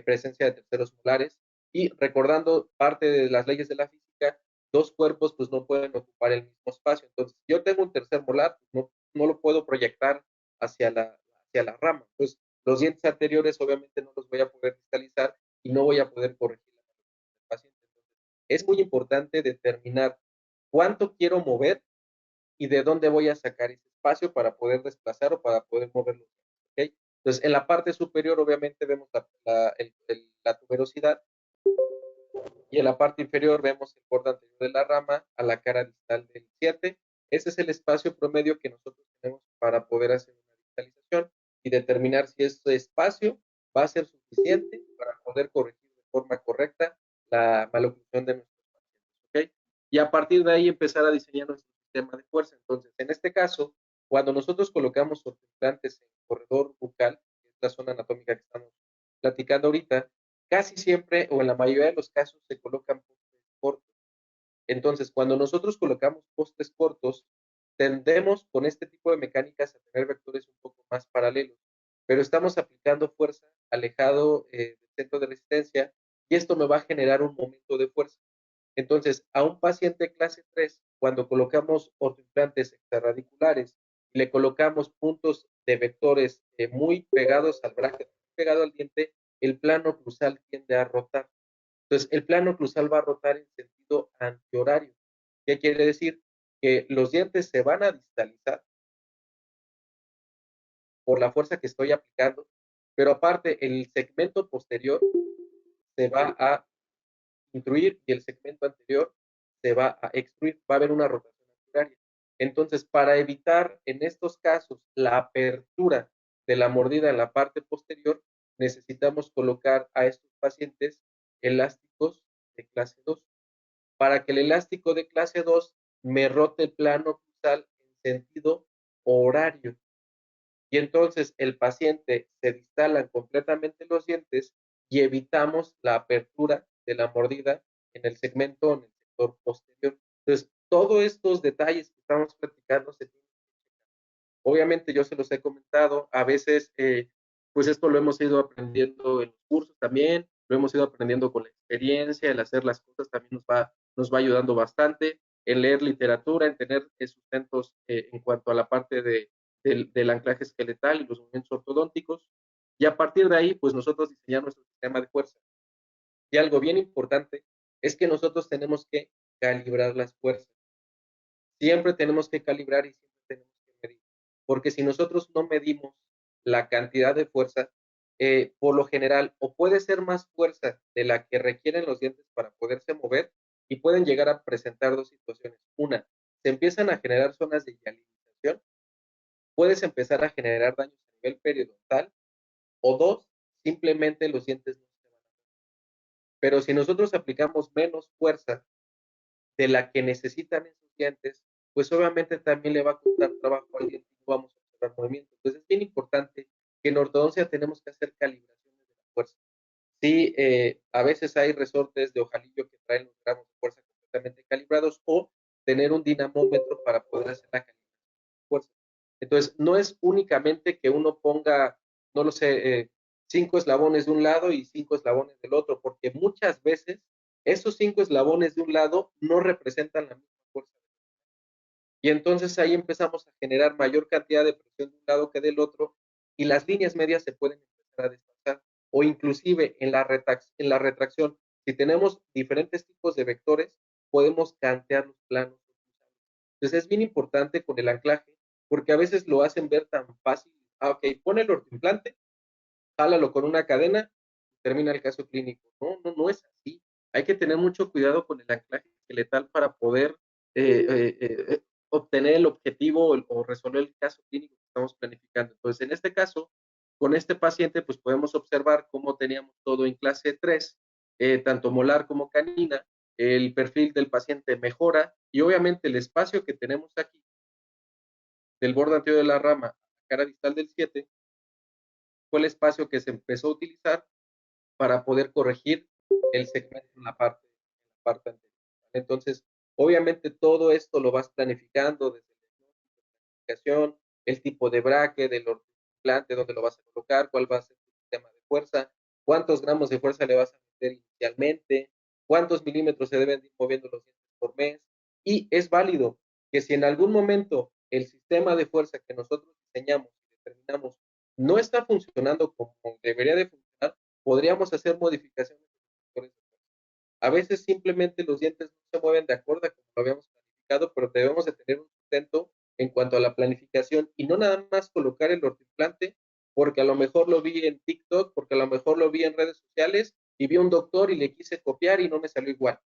presencia de terceros molares. Y recordando parte de las leyes de la física, dos cuerpos pues no pueden ocupar el mismo espacio. Entonces, si yo tengo un tercer molar, pues, no lo puedo proyectar hacia la rama. Entonces, los dientes anteriores obviamente no los voy a poder distalizar y no voy a poder corregir la malocclusión del paciente. Entonces, es muy importante determinar cuánto quiero mover y de dónde voy a sacar ese espacio para poder desplazar o para poder moverlo. ¿Okay? Entonces, en la parte superior, obviamente, vemos la tuberosidad y en la parte inferior vemos el borde anterior de la rama a la cara distal del 7. Ese es el espacio promedio que nosotros tenemos para poder hacer una distalización y determinar si ese espacio va a ser suficiente para poder corregir de forma correcta la maloclusión de nuestros pacientes. ¿Okay? Y a partir de ahí empezar a diseñar nuestro sistema de fuerza. Entonces, en este caso, cuando nosotros colocamos ortoimplantes en corredor bucal, que es la zona anatómica que estamos platicando ahorita, casi siempre o en la mayoría de los casos se colocan postes cortos. Entonces, cuando nosotros colocamos postes cortos, tendemos con este tipo de mecánicas a tener vectores un poco más paralelos, pero estamos aplicando fuerza alejado del centro de resistencia y esto me va a generar un momento de fuerza. Entonces, a un paciente clase 3, cuando colocamos ortoimplantes extrarradiculares y le colocamos puntos de vectores muy pegados al bracket, pegado al diente, el plano oclusal tiende a rotar. Entonces, el plano oclusal va a rotar en sentido antihorario. ¿Qué quiere decir? Que los dientes se van a distalizar por la fuerza que estoy aplicando, pero aparte el segmento posterior se va a intruir y el segmento anterior se va a extruir, va a haber una rotación anturaria. Entonces, para evitar en estos casos la apertura de la mordida en la parte posterior, necesitamos colocar a estos pacientes elásticos de clase 2 para que el elástico de clase 2 me rote el plano cruzal en sentido horario. Y entonces el paciente se distalan completamente los dientes y evitamos la apertura de la mordida en el segmento, en el sector posterior. Entonces, todos estos detalles que estamos platicando se tienen. Obviamente yo se los he comentado, a veces pues esto lo hemos ido aprendiendo en los cursos también, lo hemos ido aprendiendo con la experiencia, el hacer las cosas también nos va ayudando bastante, en leer literatura, en tener sustentos en cuanto a la parte del anclaje esqueletal y los movimientos ortodónticos, y a partir de ahí pues nosotros diseñamos nuestro sistema de fuerza. Y algo bien importante es que nosotros tenemos que calibrar las fuerzas. Siempre tenemos que calibrar y siempre tenemos que medir. Porque si nosotros no medimos la cantidad de fuerza, por lo general, o puede ser más fuerza de la que requieren los dientes para poderse mover y pueden llegar a presentar dos situaciones. Una, se empiezan a generar zonas de hialinización, puedes empezar a generar daños a nivel periodontal, o dos, simplemente los dientes no se van a mover. Pero si nosotros aplicamos menos fuerza de la que necesitan esos dientes, pues obviamente también le va a costar trabajo al diente y no vamos a observar movimiento. Entonces es bien importante que en ortodoncia tenemos que hacer calibraciones de la fuerza. Sí, a veces hay resortes de ojalillo que traen los gramos de fuerza completamente calibrados o tener un dinamómetro para poder hacer la calibración de fuerza. Entonces, no es únicamente que uno ponga, no lo sé, 5 eslabones de un lado y 5 eslabones del otro, porque muchas veces esos 5 eslabones de un lado no representan la misma fuerza. Y entonces ahí empezamos a generar mayor cantidad de presión de un lado que del otro y las líneas medias se pueden empezar a desplazar. O inclusive en la retracción, si tenemos diferentes tipos de vectores, podemos cantear los planos. Entonces es bien importante con el anclaje, porque a veces lo hacen ver tan fácil. Ah, ok, pon el ortoimplante, jálalo con una cadena, termina el caso clínico. No, no, no es así. Hay que tener mucho cuidado con el anclaje esqueletal para poder obtener el objetivo o resolver el caso clínico que estamos planificando. Entonces, en este caso, con este paciente, pues podemos observar cómo teníamos todo en clase 3, tanto molar como canina, el perfil del paciente mejora y obviamente el espacio que tenemos aquí del borde anterior de la rama a la cara distal del 7 fue el espacio que se empezó a utilizar para poder corregir el segmento en la parte anterior. Entonces, obviamente todo esto lo vas planificando desde el diagnóstico, planificación, el tipo de braque, del implante, dónde lo vas a colocar, cuál va a ser tu sistema de fuerza, cuántos gramos de fuerza le vas a meter inicialmente, cuántos milímetros se deben ir moviendo los dientes por mes. Y es válido que si en algún momento el sistema de fuerza que nosotros diseñamos y determinamos no está funcionando como debería de funcionar, podríamos hacer modificaciones en los factores de fuerza. A veces simplemente los dientes no se mueven de acuerdo a como lo habíamos planificado, pero debemos de tener un sustento en cuanto a la planificación y no nada más colocar el ortoimplante porque a lo mejor lo vi en TikTok, porque a lo mejor lo vi en redes sociales y vi a un doctor y le quise copiar y no me salió igual.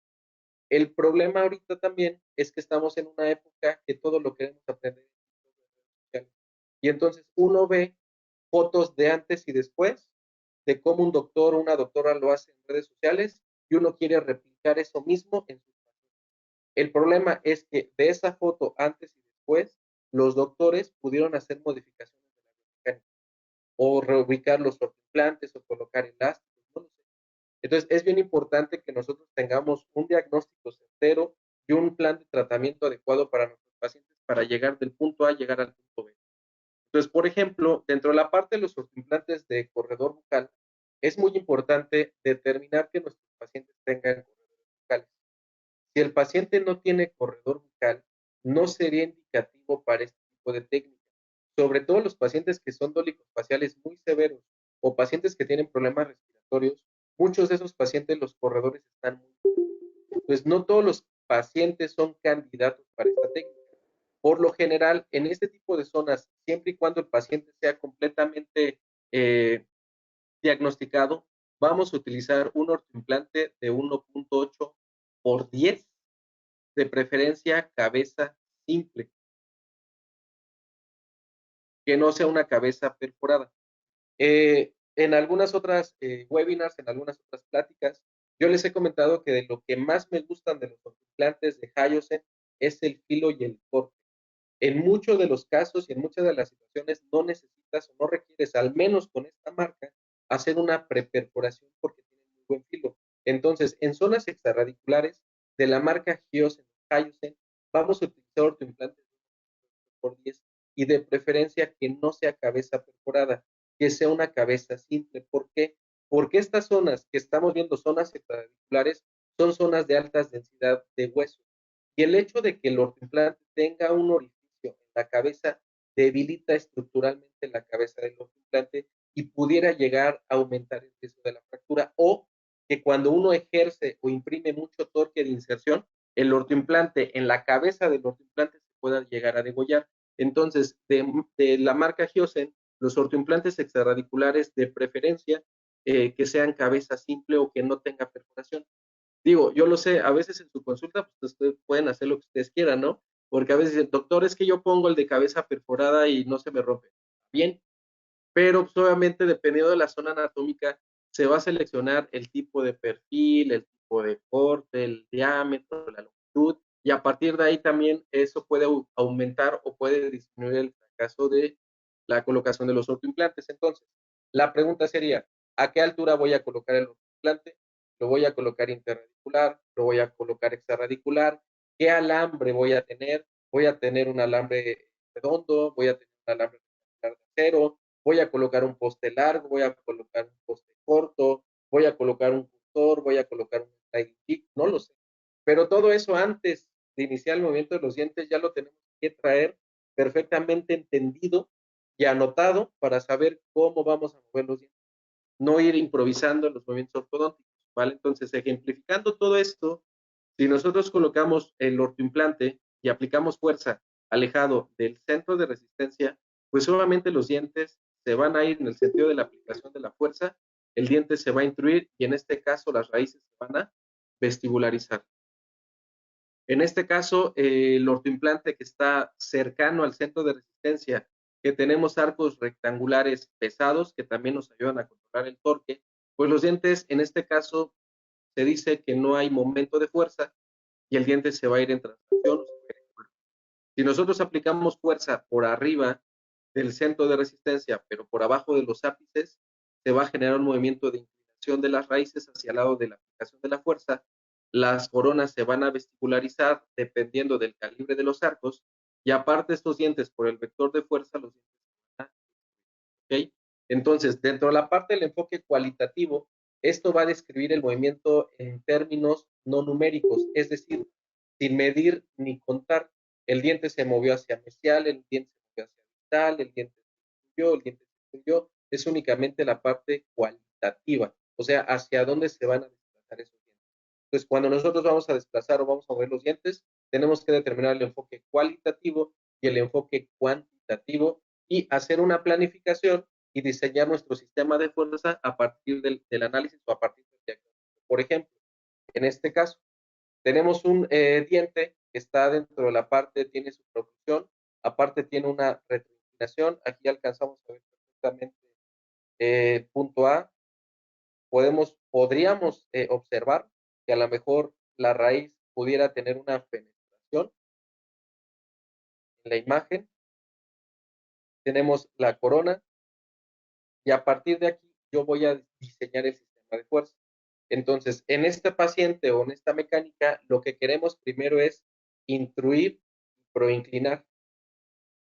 El problema ahorita también es que estamos en una época que todo lo queremos aprender en redes sociales. Y entonces uno ve fotos de antes y después, de cómo un doctor o una doctora lo hace en redes sociales y uno quiere replicar eso mismo en sus pacientes. El problema es que de esa foto antes y después, los doctores pudieron hacer modificaciones de la biomecánica o reubicar los implantes o colocar elásticos, no lo sé. Entonces, es bien importante que nosotros tengamos un diagnóstico certero y un plan de tratamiento adecuado para nuestros pacientes para llegar del punto A a llegar al punto B. Entonces, por ejemplo, dentro de la parte de los implantes de corredor bucal, es muy importante determinar que nuestros pacientes tengan corredores bucales. Si el paciente no tiene corredor bucal, no sería indicativo para este tipo de técnica. Sobre todo los pacientes que son dólicos faciales muy severos o pacientes que tienen problemas respiratorios, muchos de esos pacientes los corredores están muy. Entonces, no todos los pacientes son candidatos para esta técnica. Por lo general, en este tipo de zonas, siempre y cuando el paciente sea completamente eh, diagnosticado, vamos a utilizar un ortoimplante de 1.8 por 10 de preferencia cabeza simple, que no sea una cabeza perforada. En algunas otras webinars, en algunas otras pláticas, yo les he comentado que de lo que más me gustan de los implantes de Hyosen es el filo y el corte. En muchos de los casos y en muchas de las situaciones no necesitas o no requieres, al menos con esta marca, hacer una preperforación porque tiene muy buen filo. Entonces, en zonas extrarradiculares de la marca Hyosen, vamos a utilizar ortoimplantes por 10 y de preferencia que no sea cabeza perforada, que sea una cabeza simple. ¿Por qué? Porque estas zonas que estamos viendo, zonas extrarradiculares, son zonas de alta densidad de hueso. Y el hecho de que el ortoimplante tenga un orificio en la cabeza debilita estructuralmente la cabeza del ortoimplante y pudiera llegar a aumentar el riesgo de la fractura, o que cuando uno ejerce o imprime mucho torque de inserción, el ortoimplante en la cabeza del ortoimplante se pueda llegar a degollar. Entonces, de la marca Hyosen, los ortoimplantes extrarradiculares de preferencia que sean cabeza simple o que no tenga perforación. Digo, yo lo sé, a veces en su consulta pues, ustedes pueden hacer lo que ustedes quieran, ¿no? Porque a veces dicen, doctor, es que yo pongo el de cabeza perforada y no se me rompe. Bien, pero pues, obviamente dependiendo de la zona anatómica, se va a seleccionar el tipo de perfil, el tipo de corte, el diámetro, la longitud, y a partir de ahí también eso puede aumentar o puede disminuir el fracaso de la colocación de los ortoimplantes. Entonces, la pregunta sería, ¿a qué altura voy a colocar el ortoimplante? ¿Lo voy a colocar interradicular? ¿Lo voy a colocar extraradicular? ¿Qué alambre voy a tener? ¿Voy a tener un alambre redondo? ¿Voy a tener un alambre de acero? ¿Voy a colocar un poste largo? ¿Voy a colocar un poste corto? ¿Voy a colocar un cursor? ¿Voy a colocar un sliding kick? No lo sé. Pero todo eso antes de iniciar el movimiento de los dientes ya lo tenemos que traer perfectamente entendido y anotado para saber cómo vamos a mover los dientes. No ir improvisando en los movimientos ortodónticos, ¿vale? Entonces, ejemplificando todo esto, si nosotros colocamos el ortoimplante y aplicamos fuerza alejado del centro de resistencia, pues solamente los dientes se van a ir en el sentido de la aplicación de la fuerza, el diente se va a intruir y en este caso las raíces se van a vestibularizar. En este caso, el ortoimplante que está cercano al centro de resistencia, que tenemos arcos rectangulares pesados que también nos ayudan a controlar el torque, pues los dientes, en este caso, se dice que no hay momento de fuerza y el diente se va a ir en traslación. Si nosotros aplicamos fuerza por arriba del centro de resistencia, pero por abajo de los ápices, se va a generar un movimiento de inclinación de las raíces hacia el lado de la aplicación de la fuerza. Las coronas se van a vestibularizar dependiendo del calibre de los arcos y aparte estos dientes por el vector de fuerza, los dientes van a, ¿ok? Entonces, dentro de la parte del enfoque cualitativo, esto va a describir el movimiento en términos no numéricos, es decir, sin medir ni contar. El diente se movió hacia mesial, el diente se movió hacia distal, el diente se extendió, el diente se extendió. Es únicamente la parte cualitativa, o sea, hacia dónde se van a desplazar esos dientes. Entonces, cuando nosotros vamos a desplazar o vamos a mover los dientes, tenemos que determinar el enfoque cualitativo y el enfoque cuantitativo y hacer una planificación y diseñar nuestro sistema de fuerza a partir del análisis o a partir del diagnóstico. Por ejemplo, en este caso, tenemos un diente que está dentro de la parte, tiene su protrusión, aparte tiene una retroinclinación, aquí alcanzamos a ver perfectamente punto A, podríamos observar que a lo mejor la raíz pudiera tener una penetración en la imagen, tenemos la corona, y a partir de aquí yo voy a diseñar el sistema de fuerza. Entonces, en este paciente o en esta mecánica, lo que queremos primero es intruir, proinclinar,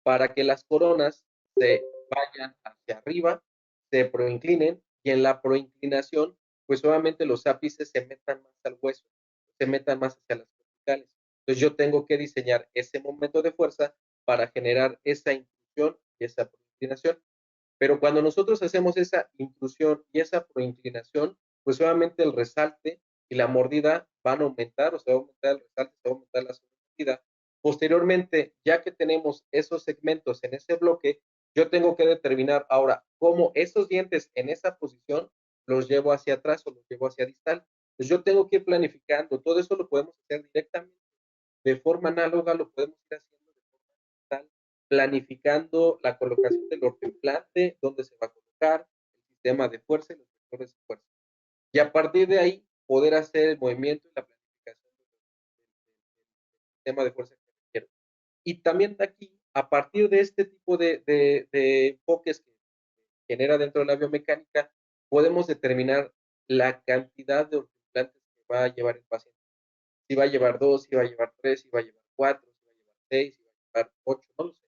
para que las coronas se vayan hacia arriba, se proinclinen, y en la proinclinación, pues obviamente los ápices se metan más al hueso, se metan más hacia las cervicales. Entonces yo tengo que diseñar ese momento de fuerza para generar esa intrusión y esa proinclinación. Pero cuando nosotros hacemos esa intrusión y esa proinclinación, pues obviamente el resalte y la mordida van a aumentar, o se va a aumentar el resalte, se va a aumentar la mordida. Posteriormente, ya que tenemos esos segmentos en ese bloque, yo tengo que determinar ahora cómo esos dientes en esa posición los llevo hacia atrás o los llevo hacia distal. Pues yo tengo que ir planificando, todo eso lo podemos hacer directamente de forma análoga lo podemos ir haciendo de forma digital, planificando la colocación del ortoimplante, dónde se va a colocar, el sistema de fuerza y los vectores de fuerza. Y a partir de ahí, poder hacer el movimiento y la planificación del sistema de fuerza que requiero. Y también aquí, a partir de este tipo de enfoques que genera dentro de la biomecánica, podemos determinar la cantidad de ortoimplantes que va a llevar el paciente. Si va a llevar 2, si va a llevar 3, si va a llevar 4, si va a llevar 6, si va a llevar 8, no lo sé.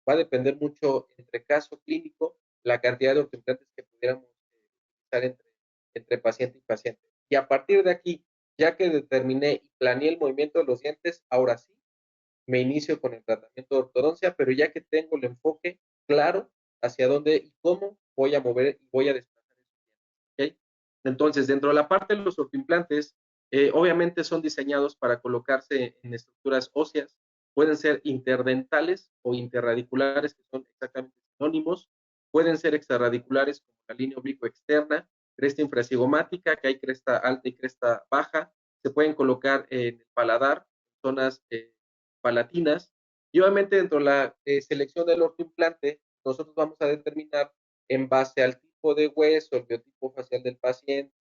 Va a depender mucho entre caso clínico la cantidad de ortoimplantes que pudiéramos utilizar entre paciente y paciente. Y a partir de aquí, ya que determiné y planeé el movimiento de los dientes, ahora sí me inicio con el tratamiento de ortodoncia, pero ya que tengo el enfoque claro hacia dónde y cómo voy a mover y voy a desplazar esos dientes. ¿Okay? Entonces, dentro de la parte de los ortoimplantes, obviamente son diseñados para colocarse en estructuras óseas, pueden ser interdentales o interradiculares, que son exactamente sinónimos, pueden ser extrarradiculares como la línea oblicuo externa, cresta infracigomática, que hay cresta alta y cresta baja, se pueden colocar en el paladar, zonas palatinas, y obviamente dentro de la selección del ortoimplante, nosotros vamos a determinar en base al tipo de hueso, el biotipo facial del paciente,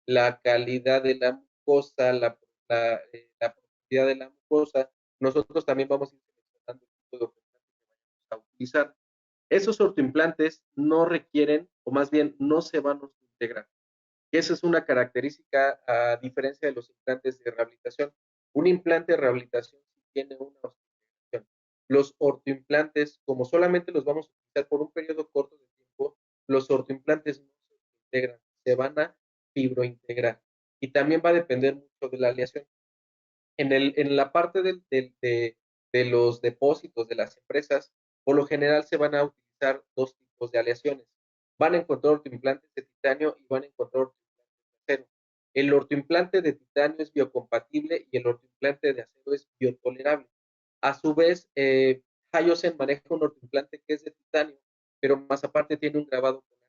la calidad de la mucosa, la profundidad de la mucosa, nosotros también vamos a ir seleccionando el tipo de ortoimplante que vamos a utilizar. Esos ortoimplantes no requieren, o más bien no se van a integrar. Esa es una característica a diferencia de los implantes de rehabilitación. Un implante de rehabilitación tiene una osteointegración. Los ortoimplantes, como solamente los vamos a utilizar por un periodo corto de tiempo, los ortoimplantes no se integran, se van a fibrointegrar. Y también va a depender mucho de la aleación. En la parte de los depósitos de las empresas, por lo general se van a utilizar dos tipos de aleaciones. Van a encontrar ortoimplantes de titanio y van a encontrar ortoimplantes de acero. El ortoimplante de titanio es biocompatible y el ortoimplante de acero es biotolerable. A su vez, Hyosen maneja un ortoimplante que es de titanio, pero más aparte tiene un grabado con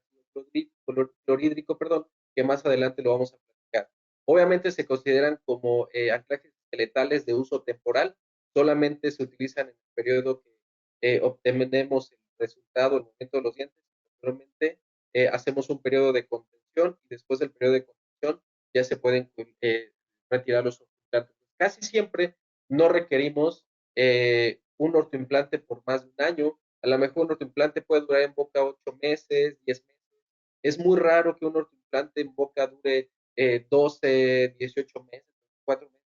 ácido clorhídrico, perdón, que más adelante lo vamos a platicar. Obviamente se consideran como anclajes esqueletales de uso temporal, solamente se utilizan en el periodo que obtenemos el resultado, el movimiento de los dientes, y posteriormente hacemos un periodo de contención y después del periodo de contención ya se pueden retirar los ortoimplantes. Casi siempre no requerimos un ortoimplante por más de un año, a lo mejor un ortoimplante puede durar en boca 8 meses, 10 meses. Es muy raro que un ortoimplante en boca dure 12, 18 meses, 4 meses.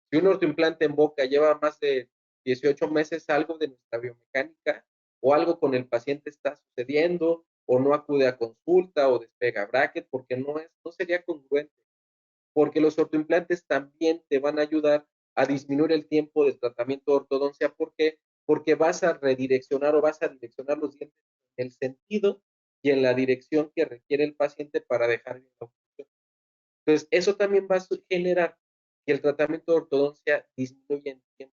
Si un ortoimplante en boca lleva más de 18 meses, algo de nuestra biomecánica o algo con el paciente está sucediendo o no acude a consulta o despega bracket porque no sería congruente. Porque los ortoimplantes también te van a ayudar a disminuir el tiempo del tratamiento de ortodoncia. ¿Por qué? Porque vas a redireccionar o vas a direccionar los dientes en el sentido y en la dirección que requiere el paciente para dejar bien la función. Entonces, eso también va a generar que el tratamiento de ortodoncia disminuya en tiempo,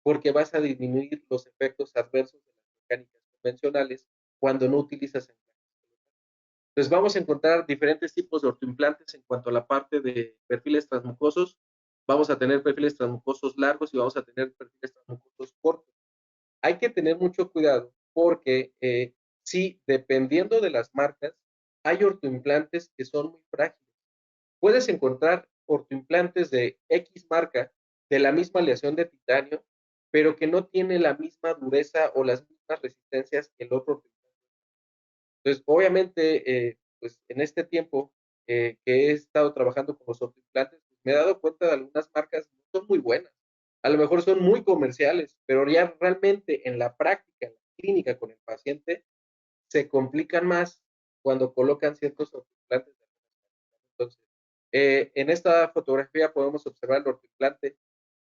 porque vas a disminuir los efectos adversos de las mecánicas convencionales cuando no utilizas implantes. Entonces, vamos a encontrar diferentes tipos de ortoimplantes en cuanto a la parte de perfiles transmucosos. Vamos a tener perfiles transmucosos largos y vamos a tener perfiles transmucosos cortos. Hay que tener mucho cuidado porque sí, dependiendo de las marcas, hay ortoimplantes que son muy frágiles. Puedes encontrar ortoimplantes de X marca de la misma aleación de titanio, pero que no tiene la misma dureza o las mismas resistencias que el otro ortoimplante. Entonces, obviamente, pues en este tiempo que he estado trabajando con los ortoimplantes, pues, me he dado cuenta de algunas marcas que no son muy buenas. A lo mejor son muy comerciales, pero ya realmente en la práctica, en la clínica con el paciente, se complican más cuando colocan ciertos ortoimplantes. Entonces, en esta fotografía podemos observar el ortoimplante,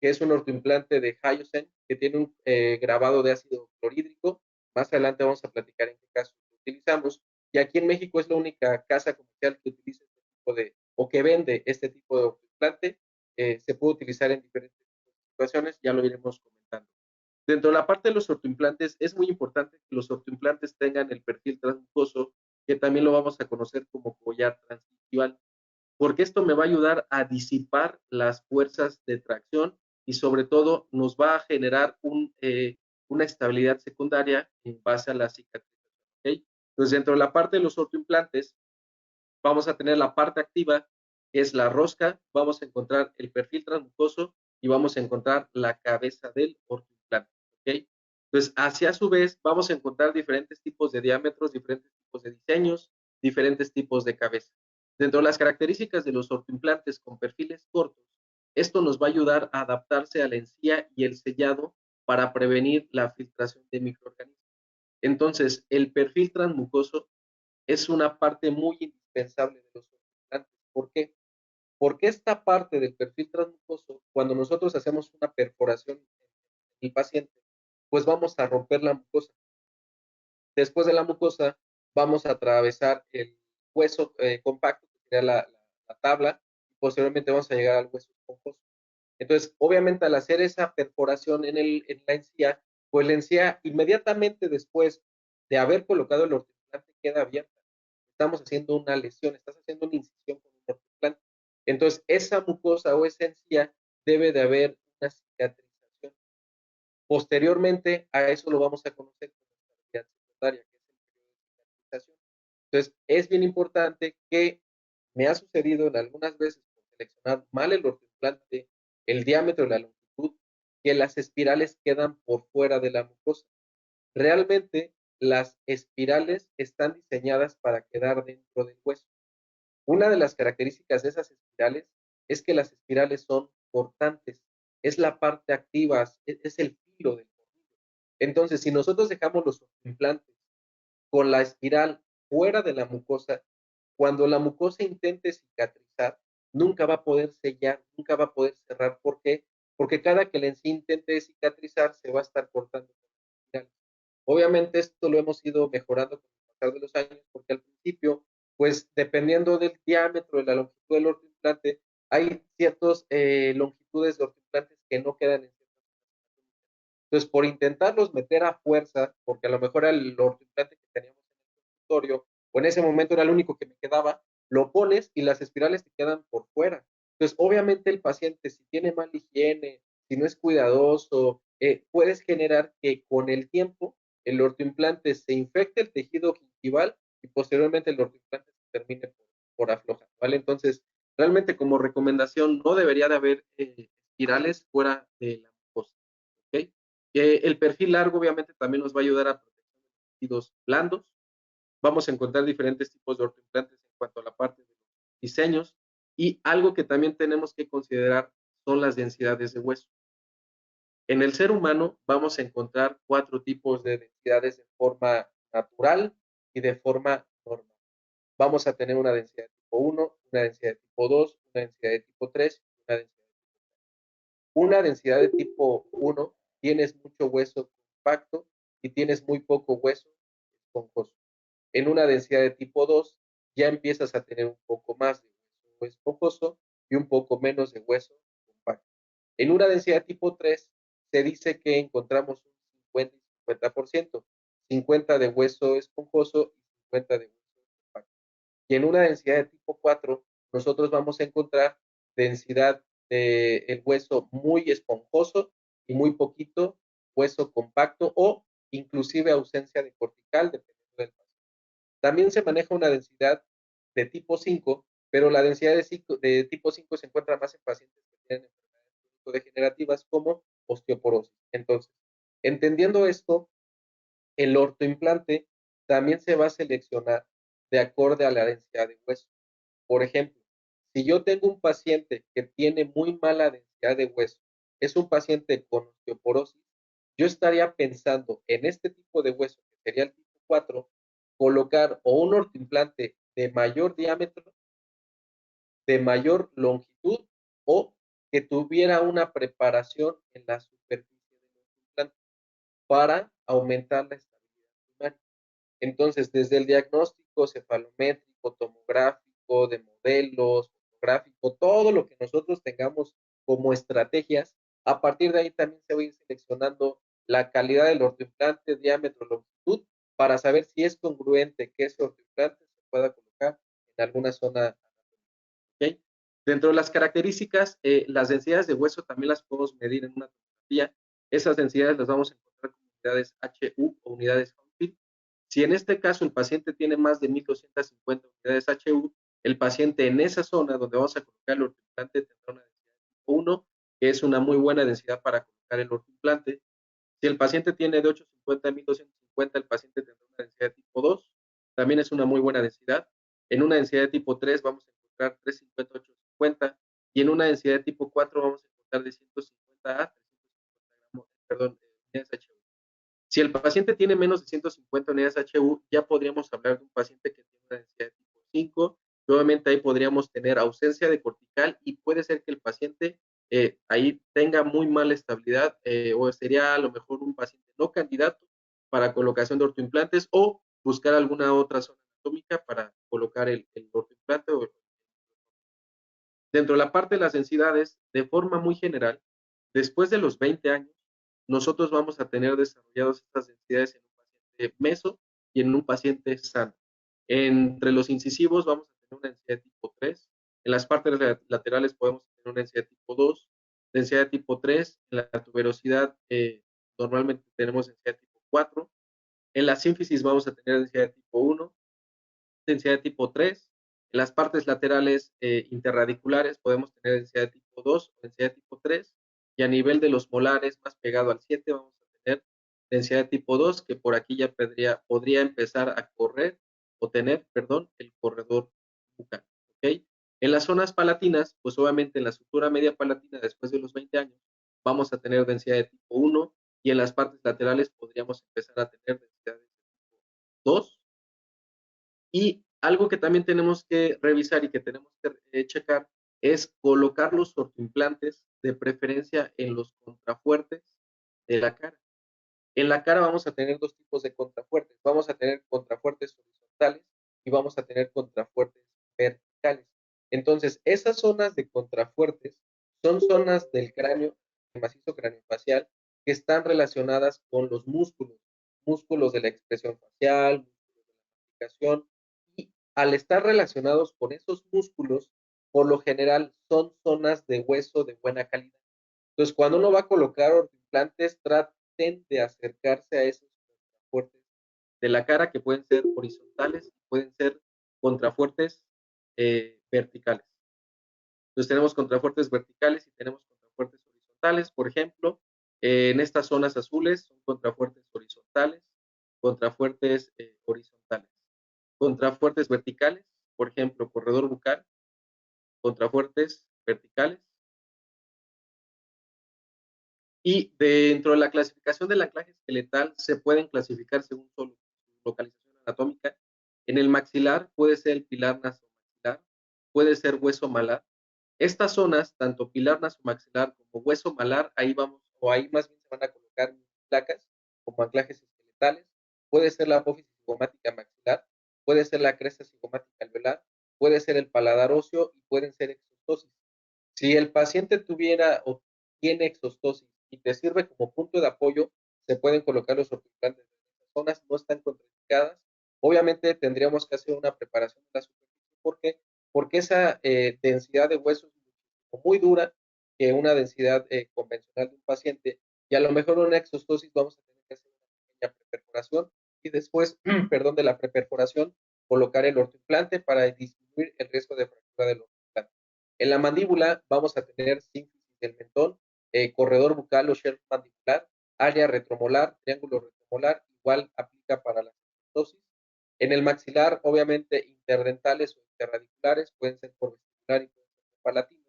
que es un ortoimplante de Hyosen, que tiene un grabado de ácido clorhídrico. Más adelante vamos a platicar en qué caso lo utilizamos. Y aquí en México es la única casa comercial que utiliza este tipo de, o que vende este tipo de ortoimplante. Se puede utilizar en diferentes situaciones, ya lo iremos comentando. Dentro de la parte de los ortoimplantes, es muy importante que los ortoimplantes tengan el perfil transmucoso, que también lo vamos a conocer como collar transmucoso, porque esto me va a ayudar a disipar las fuerzas de tracción y sobre todo nos va a generar una estabilidad secundaria en base a la cicatrización. ¿Okay? Entonces, dentro de la parte de los ortoimplantes, vamos a tener la parte activa, que es la rosca, vamos a encontrar el perfil transmucoso y vamos a encontrar la cabeza del ortoimplante. ¿Okay? Entonces, hacia su vez, vamos a encontrar diferentes tipos de diámetros, diferentes tipos de diseños, diferentes tipos de cabeza. Dentro de las características de los ortoimplantes con perfiles cortos, esto nos va a ayudar a adaptarse a la encía y el sellado para prevenir la filtración de microorganismos. Entonces, el perfil transmucoso es una parte muy indispensable de los ortoimplantes. ¿Por qué? Porque esta parte del perfil transmucoso, cuando nosotros hacemos una perforación en el paciente, pues vamos a romper la mucosa. Después de la mucosa, vamos a atravesar el hueso compacto, que sería la tabla, y posteriormente vamos a llegar al hueso esponjoso. Entonces, obviamente, al hacer esa perforación en la encía, pues la encía inmediatamente después de haber colocado el ortoimplante queda abierta. Estamos haciendo una lesión, estás haciendo una incisión con un ortoimplante. Entonces, esa mucosa o esa encía debe de haber una cicatrización. Posteriormente, a eso lo vamos a conocer como estabilidad secundaria, que es el periodo de cicatrización. Entonces, es bien importante que me ha sucedido en algunas veces por seleccionar mal el ortoimplante, el diámetro y la longitud, que las espirales quedan por fuera de la mucosa. Realmente, las espirales están diseñadas para quedar dentro del hueso. Una de las características de esas espirales es que las espirales son cortantes, es la parte activa, es el filo del tornillo. Entonces, si nosotros dejamos los implantes con la espiral fuera de la mucosa, cuando la mucosa intente cicatrizar, nunca va a poder sellar, nunca va a poder cerrar. ¿Por qué? Porque cada que la encía intente cicatrizar, se va a estar cortando con la espiral. Obviamente esto lo hemos ido mejorando con el pasar de los años, porque al principio, pues dependiendo del diámetro, de la longitud del ortoimplante, hay ciertas longitudes de ortoimplantes que no quedan en ciertas. Entonces, por intentarlos meter a fuerza, porque a lo mejor era el ortoimplante que teníamos en el consultorio, o en ese momento era el único que me quedaba, lo pones y las espirales te quedan por fuera. Entonces, obviamente el paciente, si tiene mala higiene, si no es cuidadoso, puedes generar que con el tiempo el ortoimplante se infecte el tejido gingival y posteriormente el ortoimplante se termine por aflojar, ¿vale? Entonces, realmente como recomendación, no debería de haber espirales fuera de la mucosa, ¿ok? El perfil largo obviamente también nos va a ayudar a proteger los tejidos blandos. Vamos a encontrar diferentes tipos de ortoimplantes en cuanto a la parte de los diseños, y algo que también tenemos que considerar son las densidades de hueso. En el ser humano vamos a encontrar 4 tipos de densidades de forma natural y de forma normal. Vamos a tener una densidad de tipo 1, una densidad de tipo 2, una densidad de tipo 3 y una densidad de tipo 4. Una densidad de tipo 1, tienes mucho hueso compacto y tienes muy poco hueso esponjoso. En una densidad de tipo 2, ya empiezas a tener un poco más de hueso esponjoso y un poco menos de hueso compacto. En una densidad tipo 3, se dice que encontramos un 50 y 50%, 50 de hueso esponjoso y 50 de hueso compacto. Y en una densidad de tipo 4, nosotros vamos a encontrar densidad de el hueso muy esponjoso y muy poquito hueso compacto, o inclusive ausencia de cortical, dependiendo del paciente. También se maneja una densidad de tipo 5, pero la densidad de tipo 5 se encuentra más en pacientes que tienen enfermedades degenerativas como osteoporosis. Entonces, entendiendo esto, el ortoimplante también se va a seleccionar de acorde a la densidad de hueso. Por ejemplo, si yo tengo un paciente que tiene muy mala densidad de hueso, es un paciente con osteoporosis, yo estaría pensando en este tipo de hueso, que sería el tipo 4, colocar o un ortoimplante de mayor diámetro, de mayor longitud, o que tuviera una preparación en la superficie del ortoimplante para aumentar la estabilidad primaria. Entonces, desde el diagnóstico cefalométrico, tomográfico, de modelos, fotográfico, todo lo que nosotros tengamos como estrategias, a partir de ahí también se va a ir seleccionando la calidad del ortoimplante, diámetro, longitud, para saber si es congruente que ese ortoimplante se pueda colocar en alguna zona anatómica. ¿Okay? Dentro de las características, las densidades de hueso también las podemos medir en una tomografía. Esas densidades las vamos a encontrar como unidades HU o unidades Hounsfield. Si en este caso el paciente tiene más de 1250 unidades HU, el paciente en esa zona donde vamos a colocar el ortoimplante tendrá una densidad tipo 1, que es una muy buena densidad para colocar el ortoimplante. Si el paciente tiene de 850 a 1250, el paciente tendrá una densidad tipo 2, también es una muy buena densidad. En una densidad de tipo 3 vamos a encontrar 350 a 850 y en una densidad de tipo 4 vamos a encontrar de 150 a 350 gramos, perdón, unidades HU. Si el paciente tiene menos de 150 unidades HU, ya podríamos hablar de un paciente que tiene una densidad de tipo 5. Nuevamente ahí podríamos tener ausencia de cortical y puede ser que el paciente ahí tenga muy mala estabilidad o sería a lo mejor un paciente no candidato para colocación de ortoimplantes o buscar alguna otra zona anatómica para colocar el ortoimplante. Dentro de la parte de las densidades, de forma muy general, después de los 20 años, nosotros vamos a tener desarrolladas estas densidades en un paciente meso y en un paciente sano. Entre los incisivos vamos a tener una densidad tipo 3, en las partes laterales podemos tener una densidad tipo 2, densidad tipo 3, en la tuberosidad normalmente tenemos densidad tipo 4, en la sínfisis vamos a tener densidad tipo 1, densidad tipo 3. En las partes laterales interradiculares podemos tener densidad tipo 2 o densidad tipo 3. Y a nivel de los molares, más pegado al 7, vamos a tener densidad tipo 2, que por aquí ya podría empezar a correr o tener, perdón, el corredor bucal. ¿Okay? En las zonas palatinas, pues obviamente en la sutura media palatina después de los 20 años, vamos a tener densidad de tipo 1 y en las partes laterales podríamos empezar a tener densidad de tipo 2. Y algo que también tenemos que revisar y que tenemos que checar es colocar los ortoimplantes de preferencia en los contrafuertes de la cara. En la cara vamos a tener dos tipos de contrafuertes. Vamos a tener contrafuertes horizontales y vamos a tener contrafuertes verticales. Entonces, esas zonas de contrafuertes son zonas del cráneo, el macizo craneofacial, que están relacionadas con los músculos, músculos de la expresión facial, músculos de la masticación, y al estar relacionados con esos músculos, por lo general son zonas de hueso de buena calidad. Entonces, cuando uno va a colocar implantes, traten de acercarse a esos contrafuertes de la cara que pueden ser horizontales, pueden ser contrafuertes verticales. Entonces, tenemos contrafuertes verticales y tenemos contrafuertes horizontales. Por ejemplo, en estas zonas azules son contrafuertes horizontales, contrafuertes horizontales. Contrafuertes verticales, por ejemplo, corredor bucal, contrafuertes verticales. Y dentro de la clasificación del anclaje esqueletal se pueden clasificar según su localización anatómica. En el maxilar puede ser el pilar nasomaxilar, puede ser hueso malar. Estas zonas, tanto pilar nasomaxilar como hueso malar, ahí vamos, o ahí más bien se van a colocar placas como anclajes esqueletales. Puede ser la apófisis cigomática maxilar, puede ser la cresta cigomática alveolar, puede ser el paladar óseo y pueden ser exostosis. Si el paciente tuviera o tiene exostosis y te sirve como punto de apoyo, se pueden colocar los ortoimplantes en esas zonas, no están contraindicadas. Obviamente tendríamos que hacer una preparación de la superficie. ¿Por qué? Porque esa densidad de hueso es muy dura que una densidad convencional de un paciente y a lo mejor una exostosis vamos a tener que hacer una pequeña preperforación y después, perdón, de la preperforación colocar el ortoimplante para disminuir el riesgo de fractura del ortoimplante. En la mandíbula vamos a tener sínfisis del mentón, corredor bucal o shelf mandibular, área retromolar, triángulo retromolar, igual aplica para la exostosis. En el maxilar, obviamente, interdentales o interradiculares pueden ser por vestibular y pueden ser por palatino.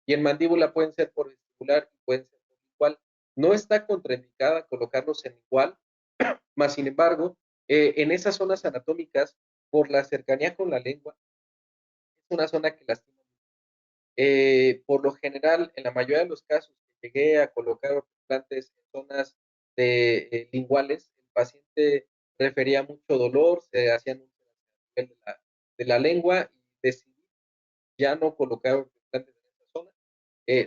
Y en mandíbula pueden ser por vestibular y pueden ser por igual. No está contraindicada colocarlos en igual, más sin embargo, en esas zonas anatómicas, por la cercanía con la lengua, es una zona que lastima. Por lo general, en la mayoría de los casos que llegué a colocar implantes en zonas linguales, el paciente refería mucho dolor, se hacían un de la lengua y decidí ya no colocar implantes en esa zona.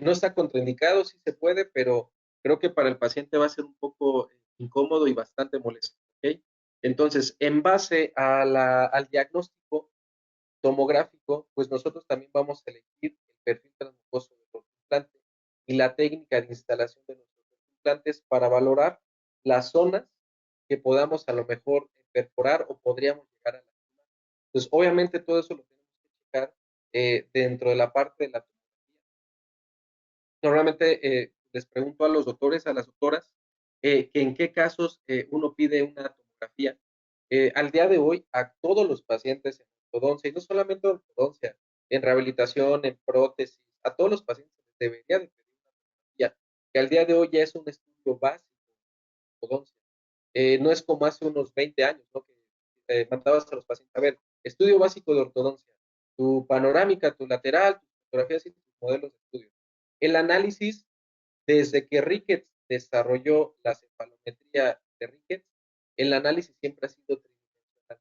No está contraindicado, sí se puede, pero creo que para el paciente va a ser un poco incómodo y bastante molesto. ¿Okay? Entonces, en base al diagnóstico tomográfico, pues nosotros también vamos a elegir perfil transmucoso del ortoimplante y la técnica de instalación de nuestros implantes para valorar las zonas que podamos a lo mejor perforar o podríamos llegar a lastimar. Entonces, obviamente todo eso lo tenemos que checar dentro de la parte de la tomografía. Normalmente les pregunto a los doctores, a las doctoras, que en qué casos uno pide una tomografía. Al día de hoy, a todos los pacientes en ortodoncia, y no solamente en ortodoncia, en rehabilitación, en prótesis, a todos los pacientes les debería de pedir una tomografía, que al día de hoy ya es un estudio básico de ortodoncia. No es como hace unos 20 años, ¿no? Que mandabas a los pacientes, a ver, estudio básico de ortodoncia, tu panorámica, tu lateral, tus fotografías y tus modelos de estudio. El análisis, desde que Ricketts desarrolló la cefalometría de Ricketts, el análisis siempre ha sido tridimensional.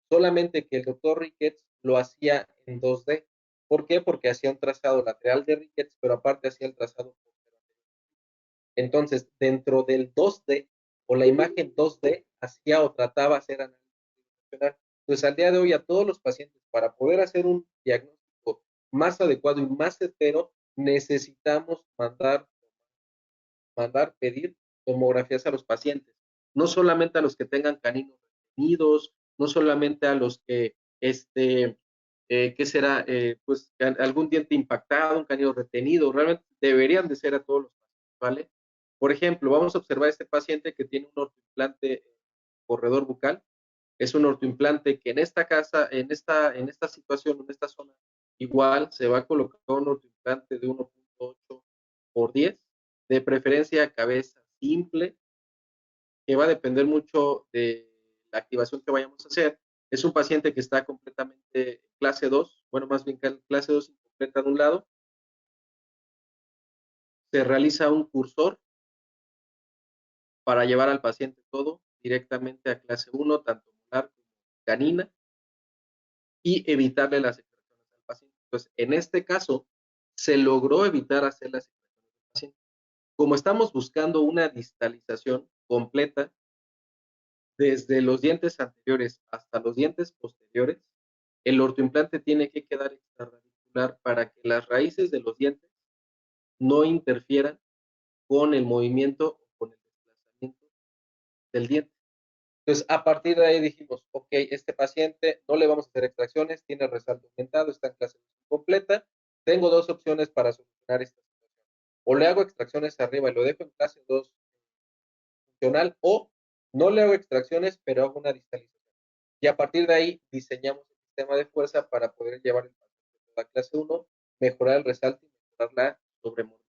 Solamente que el doctor Ricketts lo hacía en 2D. ¿Por qué? Porque hacía un trazado lateral de Ricketts, pero aparte hacía el trazado posterior. Entonces, dentro del 2D o la imagen 2D, hacía o trataba de hacer análisis tridimensional. Entonces, al día de hoy, a todos los pacientes, para poder hacer un diagnóstico más adecuado y más certero, necesitamos pedir tomografías a los pacientes, no solamente a los que tengan caninos retenidos, no solamente a los que, ¿qué será? Pues algún diente impactado, un canino retenido, realmente deberían de ser a todos los pacientes, ¿vale? Por ejemplo, vamos a observar a este paciente que tiene un ortoimplante corredor bucal, es un ortoimplante que en esta casa, en esta situación, en esta zona, igual se va a colocar un ortoimplante de 1.8 por 10, de preferencia cabeza simple, que va a depender mucho de la activación que vayamos a hacer. Es un paciente que está completamente clase 2, bueno, más bien clase 2 incompleta de un lado. Se realiza un cursor para llevar al paciente todo directamente a clase 1, tanto molar como canina, y evitarle las extracciones al paciente. Entonces, en este caso, se logró evitar hacer las extracciones al paciente. Como estamos buscando una distalización completa, desde los dientes anteriores hasta los dientes posteriores, el ortoimplante tiene que quedar extraradicular para que las raíces de los dientes no interfieran con el movimiento o con el desplazamiento del diente. Entonces, a partir de ahí dijimos, ok, este paciente no le vamos a hacer extracciones, tiene resalto aumentado, está en clase completa, tengo dos opciones para solucionar esta situación. O le hago extracciones arriba y lo dejo en clase 2 funcional, o no le hago extracciones, pero hago una distalización. Y a partir de ahí diseñamos el sistema de fuerza para poder llevar el paciente a la clase 1, mejorar el resalto y mejorar la sobremordida.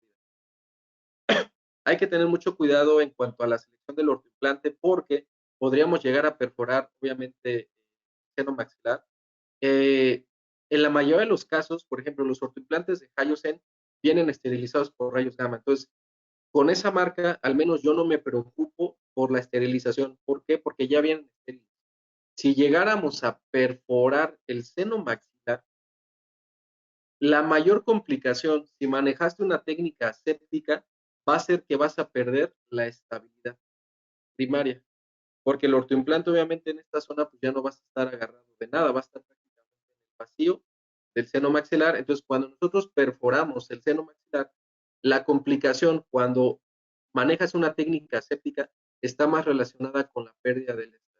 Hay que tener mucho cuidado en cuanto a la selección del ortoimplante porque podríamos llegar a perforar, obviamente, el seno maxilar. En la mayoría de los casos, por ejemplo, los ortoimplantes de Hyoscene vienen esterilizados por rayos gamma. Entonces, con esa marca, al menos yo no me preocupo por la esterilización. ¿Por qué? Porque ya vienen estériles. Si llegáramos a perforar el seno maxilar, la mayor complicación, si manejaste una técnica aséptica, va a ser que vas a perder la estabilidad primaria, porque el ortoimplante obviamente en esta zona pues ya no vas a estar agarrado de nada, va a estar prácticamente en el vacío del seno maxilar. Entonces, cuando nosotros perforamos el seno maxilar, la complicación cuando manejas una técnica aséptica está más relacionada con la pérdida de la estabilidad.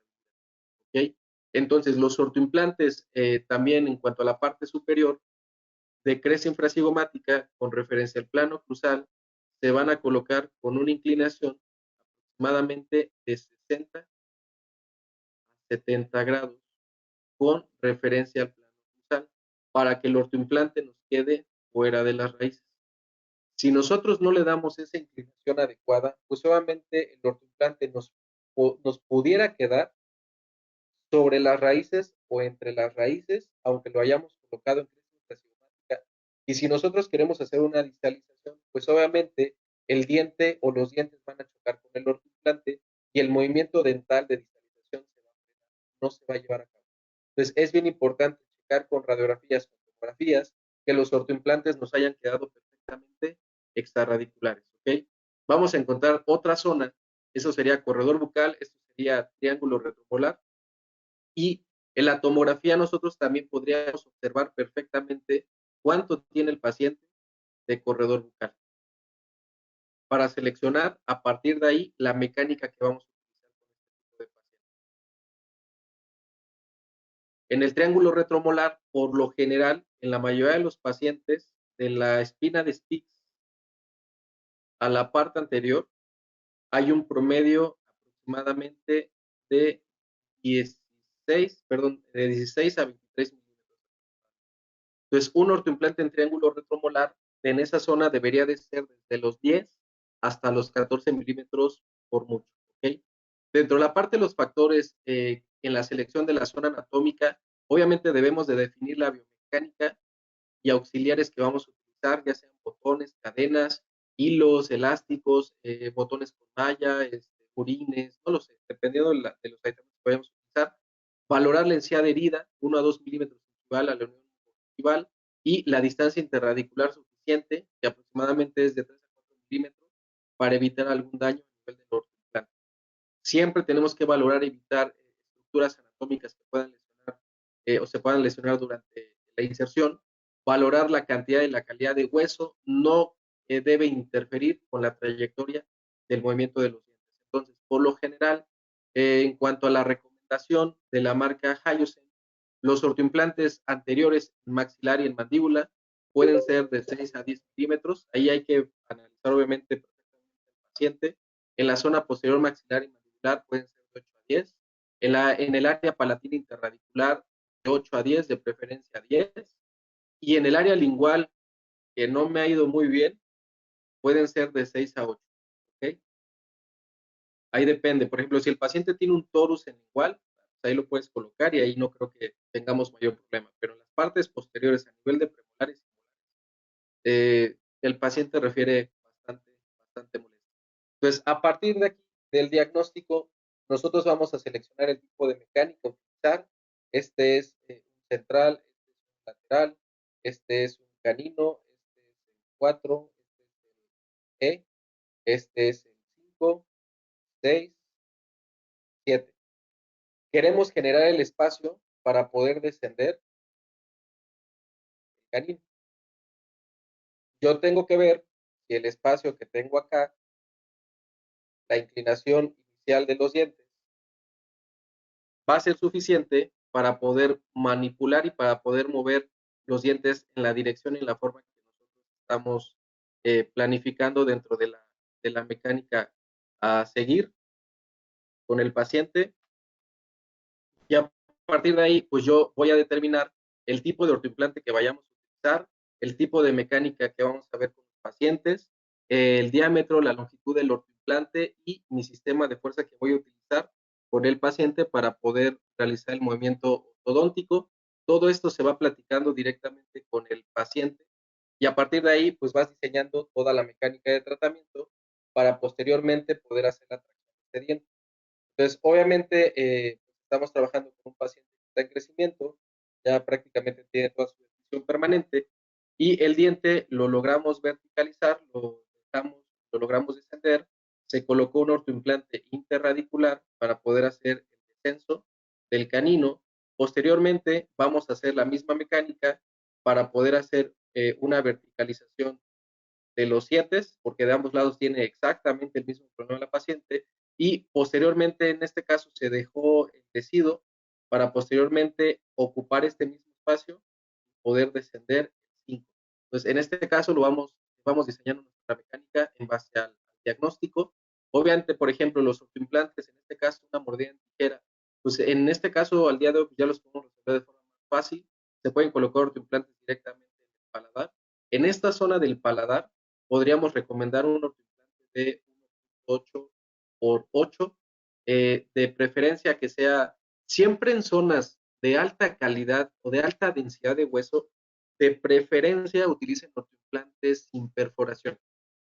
¿Ok? Entonces, los ortoimplantes también en cuanto a la parte superior de cresta infracigomática con referencia al plano cruzal se van a colocar con una inclinación aproximadamente de 60 a 70 grados con referencia al plano cruzal para que el ortoimplante nos quede fuera de las raíces. Si nosotros no le damos esa inclinación adecuada, pues obviamente el ortoimplante nos pudiera quedar sobre las raíces o entre las raíces, aunque lo hayamos colocado en cresta infracigomática. Y si nosotros queremos hacer una distalización, pues obviamente el diente o los dientes van a chocar con el ortoimplante y el movimiento dental de distalización se va a frenar, no se va a llevar a cabo. Entonces es bien importante checar con radiografías, con tomografías, que los ortoimplantes nos hayan quedado perfectamente extrarradiculares, ¿ok? Vamos a encontrar otra zona, eso sería corredor bucal, esto sería triángulo retromolar, y en la tomografía nosotros también podríamos observar perfectamente cuánto tiene el paciente de corredor bucal, para seleccionar a partir de ahí la mecánica que vamos a utilizar con este tipo de pacientes. En el triángulo retromolar, por lo general, en la mayoría de los pacientes, de la espina de Spix a la parte anterior, hay un promedio aproximadamente de 16 a 23 milímetros. Entonces, un ortoimplante en triángulo retromolar en esa zona debería de ser desde los 10 hasta los 14 milímetros por mucho. ¿Okay? Dentro de la parte de los factores en la selección de la zona anatómica, obviamente debemos de definir la biomecánica y auxiliares que vamos a utilizar, ya sean botones, cadenas, hilos, elásticos, botones con malla, purines, no lo sé, dependiendo de los items que vayamos a utilizar. Valorar la encía de herida, 1 a 2 milímetros ogival a la unión ogival, y la distancia interradicular suficiente, que aproximadamente es de 3 a 4 milímetros, para evitar algún daño a nivel del ortoimplante. Siempre tenemos que valorar evitar estructuras anatómicas que puedan lesionar o se puedan lesionar durante la inserción. Valorar la cantidad y la calidad de hueso no debe interferir con la trayectoria del movimiento de los dientes. Entonces, por lo general, en cuanto a la recomendación de la marca Hyoscene, los ortoimplantes anteriores en maxilar y en mandíbula pueden ser de 6 a 10 milímetros. Ahí hay que analizar obviamente perfectamente al paciente. En la zona posterior maxilar y mandibular pueden ser de 8 a 10. En el área palatina interradicular de 8 a 10, de preferencia 10. Y en el área lingual, que no me ha ido muy bien, pueden ser de 6 a 8. ¿Okay? Ahí depende. Por ejemplo, si el paciente tiene un torus en lingual, pues ahí lo puedes colocar y ahí no creo que tengamos mayor problema. Pero en las partes posteriores, a nivel de premolares, el paciente refiere bastante molesto. Entonces, a partir de aquí, del diagnóstico, nosotros vamos a seleccionar el tipo de mecánica a utilizar. Este es un central, este es un lateral, este es un canino, este es el 4, este es el E, este es el 5, 6, 7. Queremos generar el espacio para poder descender el canino. Yo tengo que ver si el espacio que tengo acá, la inclinación inicial de los dientes, va a ser suficiente para poder manipular y para poder mover los dientes en la dirección y en la forma que nosotros estamos planificando dentro de la mecánica a seguir con el paciente. Y a partir de ahí, pues yo voy a determinar el tipo de ortoimplante que vayamos a utilizar, el tipo de mecánica que vamos a ver con los pacientes, el diámetro, la longitud del ortoimplante y mi sistema de fuerza que voy a utilizar con el paciente para poder realizar el movimiento ortodóntico. Todo esto se va platicando directamente con el paciente y a partir de ahí, pues vas diseñando toda la mecánica de tratamiento para posteriormente poder hacer la tracción de diente. Entonces, obviamente, estamos trabajando con un paciente que está en crecimiento, ya prácticamente tiene toda su dentición permanente, y el diente lo logramos verticalizar, lo logramos descender, se colocó un ortoimplante interradicular para poder hacer el descenso del canino. Posteriormente, vamos a hacer la misma mecánica para poder hacer una verticalización de los dientes, porque de ambos lados tiene exactamente el mismo problema la paciente, y posteriormente en este caso se dejó el tecido para posteriormente ocupar este mismo espacio y poder descender el 5. Entonces, en este caso vamos diseñando nuestra mecánica en base al diagnóstico. Obviamente, por ejemplo, los autoimplantes, en este caso una mordida en tijera, pues en este caso al día de hoy ya los podemos resolver de forma más fácil. Se pueden colocar autoimplantes directamente en el paladar. En esta zona del paladar podríamos recomendar un ortoimplante de 1.8 por 8, de preferencia que sea siempre en zonas de alta calidad o de alta densidad de hueso, de preferencia utilicen ortoimplantes sin perforación.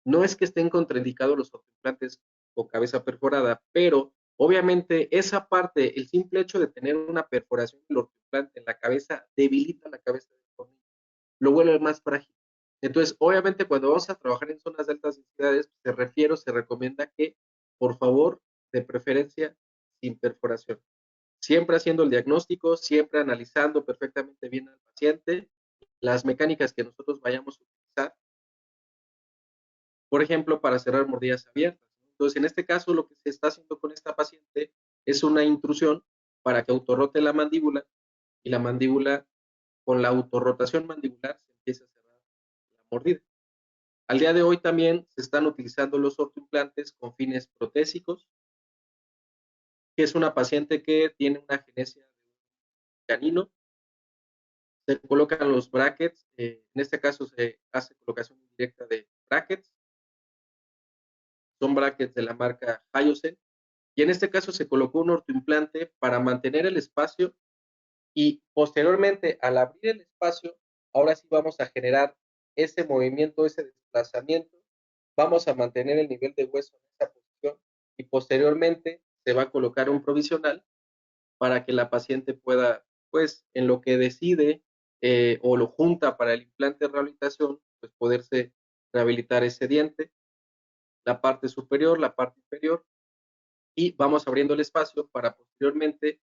No es que estén contraindicados los ortoimplantes con cabeza perforada, pero obviamente esa parte, el simple hecho de tener una perforación del ortoimplante en la cabeza, debilita la cabeza del tornillo, lo vuelve más frágil. Entonces, obviamente, cuando vamos a trabajar en zonas de altas densidades, se recomienda que, por favor, de preferencia, sin perforación. Siempre haciendo el diagnóstico, siempre analizando perfectamente bien al paciente, las mecánicas que nosotros vayamos a utilizar, por ejemplo, para cerrar mordillas abiertas. Entonces, en este caso, lo que se está haciendo con esta paciente es una intrusión para que autorrote la mandíbula y la mandíbula, con la autorrotación mandibular, se empieza a cerrar la mordida. Al día de hoy también se están utilizando los ortoimplantes con fines protésicos, que es una paciente que tiene una agenesia canino. Se colocan los brackets, en este caso se hace colocación indirecta de brackets, son brackets de la marca Hyocel, y en este caso se colocó un ortoimplante para mantener el espacio y posteriormente al abrir el espacio, ahora sí vamos a generar ese movimiento, ese desplazamiento, vamos a mantener el nivel de hueso en esa posición y posteriormente se va a colocar un provisional para que la paciente pueda, pues, en lo que decide o lo junta para el implante de rehabilitación, pues poderse rehabilitar ese diente, la parte superior, la parte inferior, y vamos abriendo el espacio para posteriormente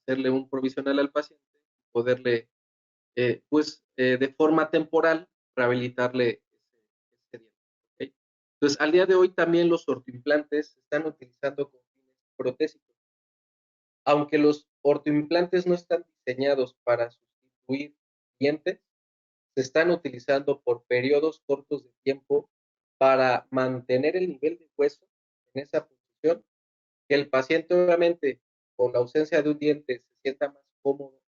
hacerle un provisional al paciente, poderle, de forma temporal, rehabilitarle ese diente. ¿Okay? Entonces, al día de hoy también los ortoimplantes se están utilizando con fines protésicos. Aunque los ortoimplantes no están diseñados para sustituir dientes, se están utilizando por periodos cortos de tiempo para mantener el nivel de hueso en esa posición, que el paciente obviamente con la ausencia de un diente se sienta más cómodo,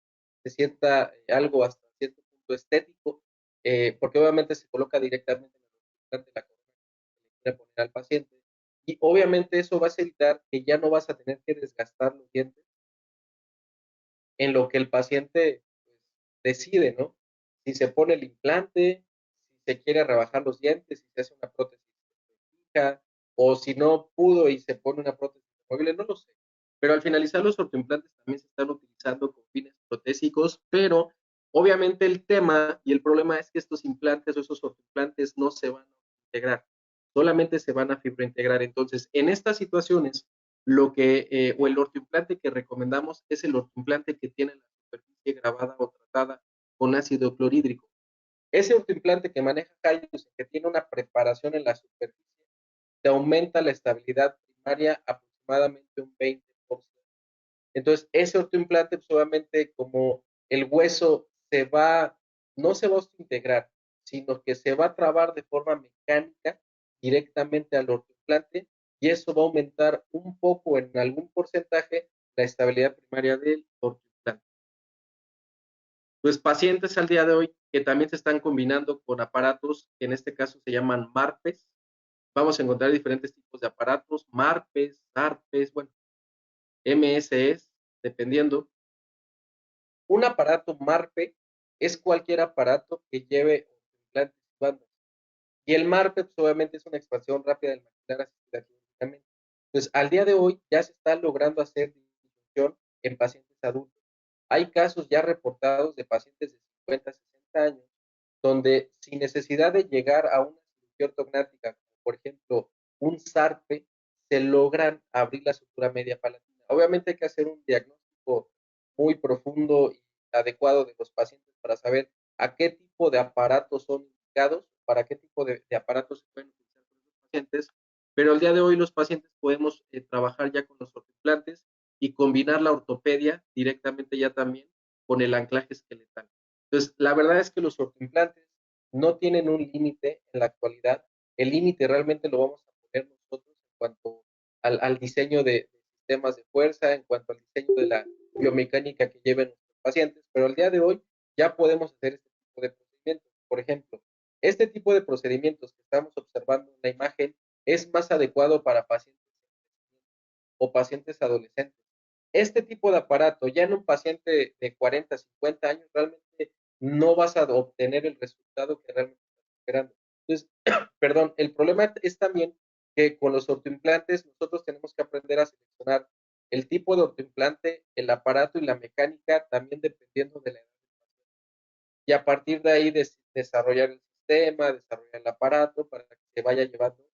se sienta algo hasta cierto punto estético, porque obviamente se coloca directamente en el ortoimplante la corona que le quiere poner al paciente, y obviamente eso va a evitar que ya no vas a tener que desgastar los dientes en lo que el paciente pues, decide, ¿no? Si se pone el implante, si se quiere rebajar los dientes, si se hace una prótesis fija, o si no pudo y se pone una prótesis móvil, no lo sé. Pero al finalizar los ortoimplantes también se están utilizando con fines protésicos, pero obviamente el tema y el problema es que estos implantes o esos ortoimplantes no se van a integrar, solamente se van a fibrointegrar. Entonces, en estas situaciones, o el ortoimplante que recomendamos es el ortoimplante que tiene la superficie grabada o tratada con ácido clorhídrico. Ese ortoimplante que maneja Hyos, que tiene una preparación en la superficie, te aumenta la estabilidad primaria aproximadamente un 20%. Entonces, ese ortoimplante, pues, obviamente, como el hueso no se va a integrar, sino que se va a trabar de forma mecánica directamente al ortoimplante, y eso va a aumentar un poco, en algún porcentaje, la estabilidad primaria del ortoimplante. Pues pacientes al día de hoy que también se están combinando con aparatos que en este caso se llaman MARPES. Vamos a encontrar diferentes tipos de aparatos, MARPES, ARPES, bueno, MSEs, dependiendo. Un aparato MARPE es cualquier aparato que lleve implantes y bandas. Y el MARPE, pues, obviamente, es una expansión rápida del maxilar asistida quirúrgicamente. Entonces, al día de hoy ya se está logrando hacer disminución en pacientes adultos. Hay casos ya reportados de pacientes de 50, 60 años, donde sin necesidad de llegar a una cirugía ortognática, como por ejemplo un SARPE, se logran abrir la sutura media palatina. Obviamente hay que hacer un diagnóstico muy profundo y adecuado de los pacientes para saber a qué tipo de aparatos son indicados, para qué tipo de aparatos se pueden utilizar con los pacientes, pero al día de hoy los pacientes podemos trabajar ya con los ortoimplantes y combinar la ortopedia directamente ya también con el anclaje esqueletal. Entonces, la verdad es que los ortoimplantes no tienen un límite en la actualidad. El límite realmente lo vamos a poner nosotros en cuanto al diseño de sistemas de fuerza, en cuanto al diseño de la biomecánica que lleven nuestros pacientes, pero al día de hoy ya podemos hacer este tipo de procedimientos. Por ejemplo, este tipo de procedimientos que estamos observando en la imagen es más adecuado para pacientes o pacientes adolescentes. Este tipo de aparato, ya en un paciente de 40, 50 años, realmente no vas a obtener el resultado que realmente estás esperando. Entonces, perdón, el problema es también que con los ortoimplantes nosotros tenemos que aprender a seleccionar el tipo de ortoimplante, el aparato y la mecánica, también dependiendo de la edad del paciente. Y a partir de ahí desarrollar el sistema, desarrollar el aparato para que se vaya llevando,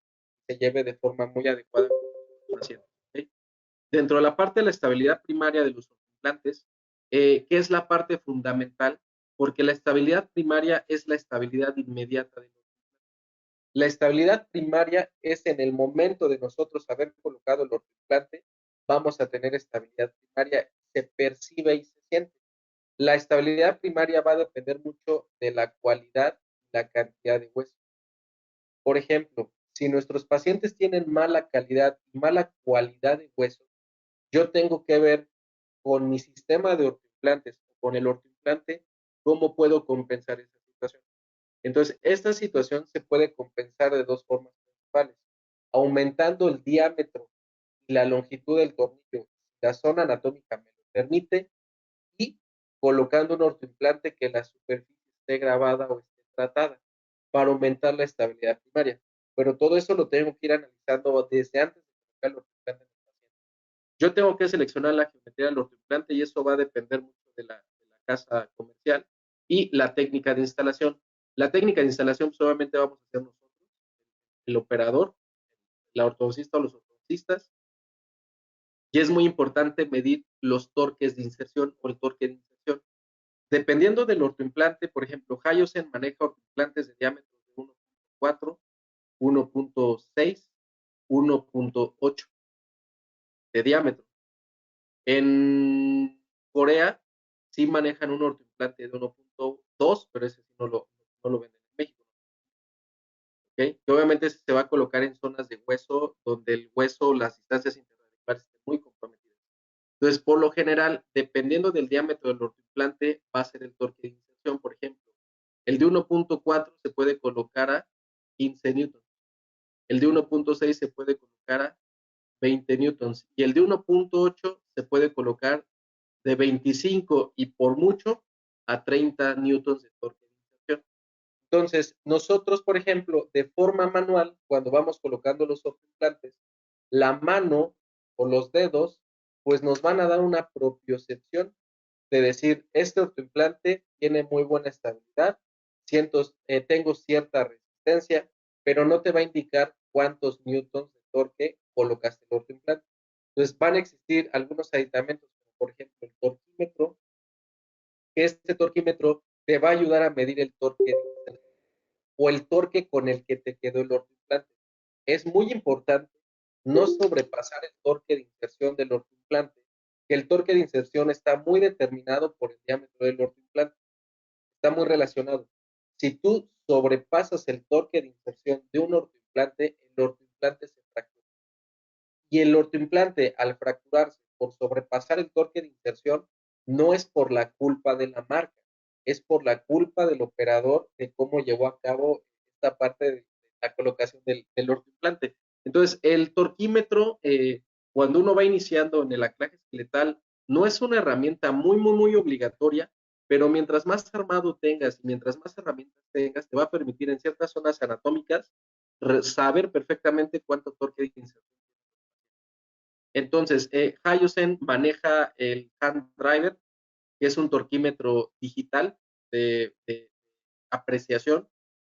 se lleve de forma muy adecuada con el paciente. ¿Okay? Dentro de la parte de la estabilidad primaria de los implantes, ¿Qué es la parte fundamental? Porque la estabilidad primaria es la estabilidad inmediata del ortoimplante. La estabilidad primaria es en el momento de nosotros haber colocado el ortoimplante, vamos a tener estabilidad primaria, se percibe y se siente. La estabilidad primaria va a depender mucho de la cualidad y la cantidad de hueso. Por ejemplo, si nuestros pacientes tienen mala calidad y mala cualidad de hueso, yo tengo que ver con mi sistema de ortoimplantes o con el ortoimplante cómo puedo compensar esa situación. Entonces, esta situación se puede compensar de dos formas principales: aumentando el diámetro y la longitud del tornillo, la zona anatómica me lo permite, y colocando un ortoimplante que la superficie esté grabada o esté tratada para aumentar la estabilidad primaria. Pero todo eso lo tengo que ir analizando desde antes de colocar el ortoimplante en el paciente. Yo tengo que seleccionar la geometría del ortoimplante y eso va a depender mucho de la casa comercial y la técnica de instalación. La técnica de instalación solamente vamos a hacer nosotros, el operador, la ortodoncista o los ortodoncistas, y es muy importante medir los torques de inserción o el torque de inserción. Dependiendo del ortoimplante, por ejemplo, Hyosen maneja ortoimplantes de diámetro de 1.4, 1.6, 1.8 de diámetro. En Corea sí manejan un ortoimplante de 1.2, pero ese sí no lo venden en México. ¿Okay? Que obviamente se va a colocar en zonas de hueso donde el hueso, las distancias interradiculares estén muy comprometidas. Entonces, por lo general, dependiendo del diámetro del ortoimplante, va a ser el torque de inserción. Por ejemplo, el de 1.4 se puede colocar a 15 newtons. El de 1.6 se puede colocar a 20 newtons. Y el de 1.8 se puede colocar de 25 y por mucho a 30 newtons de torque de inserción. Entonces, nosotros, por ejemplo, de forma manual, cuando vamos colocando los ortoimplantes, la mano o los dedos, pues nos van a dar una propiocepción de decir, este ortoimplante tiene muy buena estabilidad, tengo cierta resistencia, pero no te va a indicar cuántos newtons de torque colocaste el ortoimplante. Entonces, van a existir algunos aditamentos, como por ejemplo el torquímetro, que este torquímetro te va a ayudar a medir el torque o el torque con el que te quedó el ortoimplante. Es muy importante no sobrepasar el torque de inserción del ortoimplante, que el torque de inserción está muy determinado por el diámetro del ortoimplante, está muy relacionado. Si tú sobrepasas el torque de inserción de un ortoimplante, el ortoimplante se fractura. Y el ortoimplante, al fracturarse por sobrepasar el torque de inserción, no es por la culpa de la marca, es por la culpa del operador de cómo llevó a cabo esta parte de la colocación del ortoimplante. Entonces, el torquímetro, cuando uno va iniciando en el anclaje esqueletal, no es una herramienta muy obligatoria, pero mientras más armado tengas y mientras más herramientas tengas, te va a permitir en ciertas zonas anatómicas saber perfectamente cuánto torque de inserción. Entonces, Hyosen maneja el Hand Driver, que es un torquímetro digital de apreciación.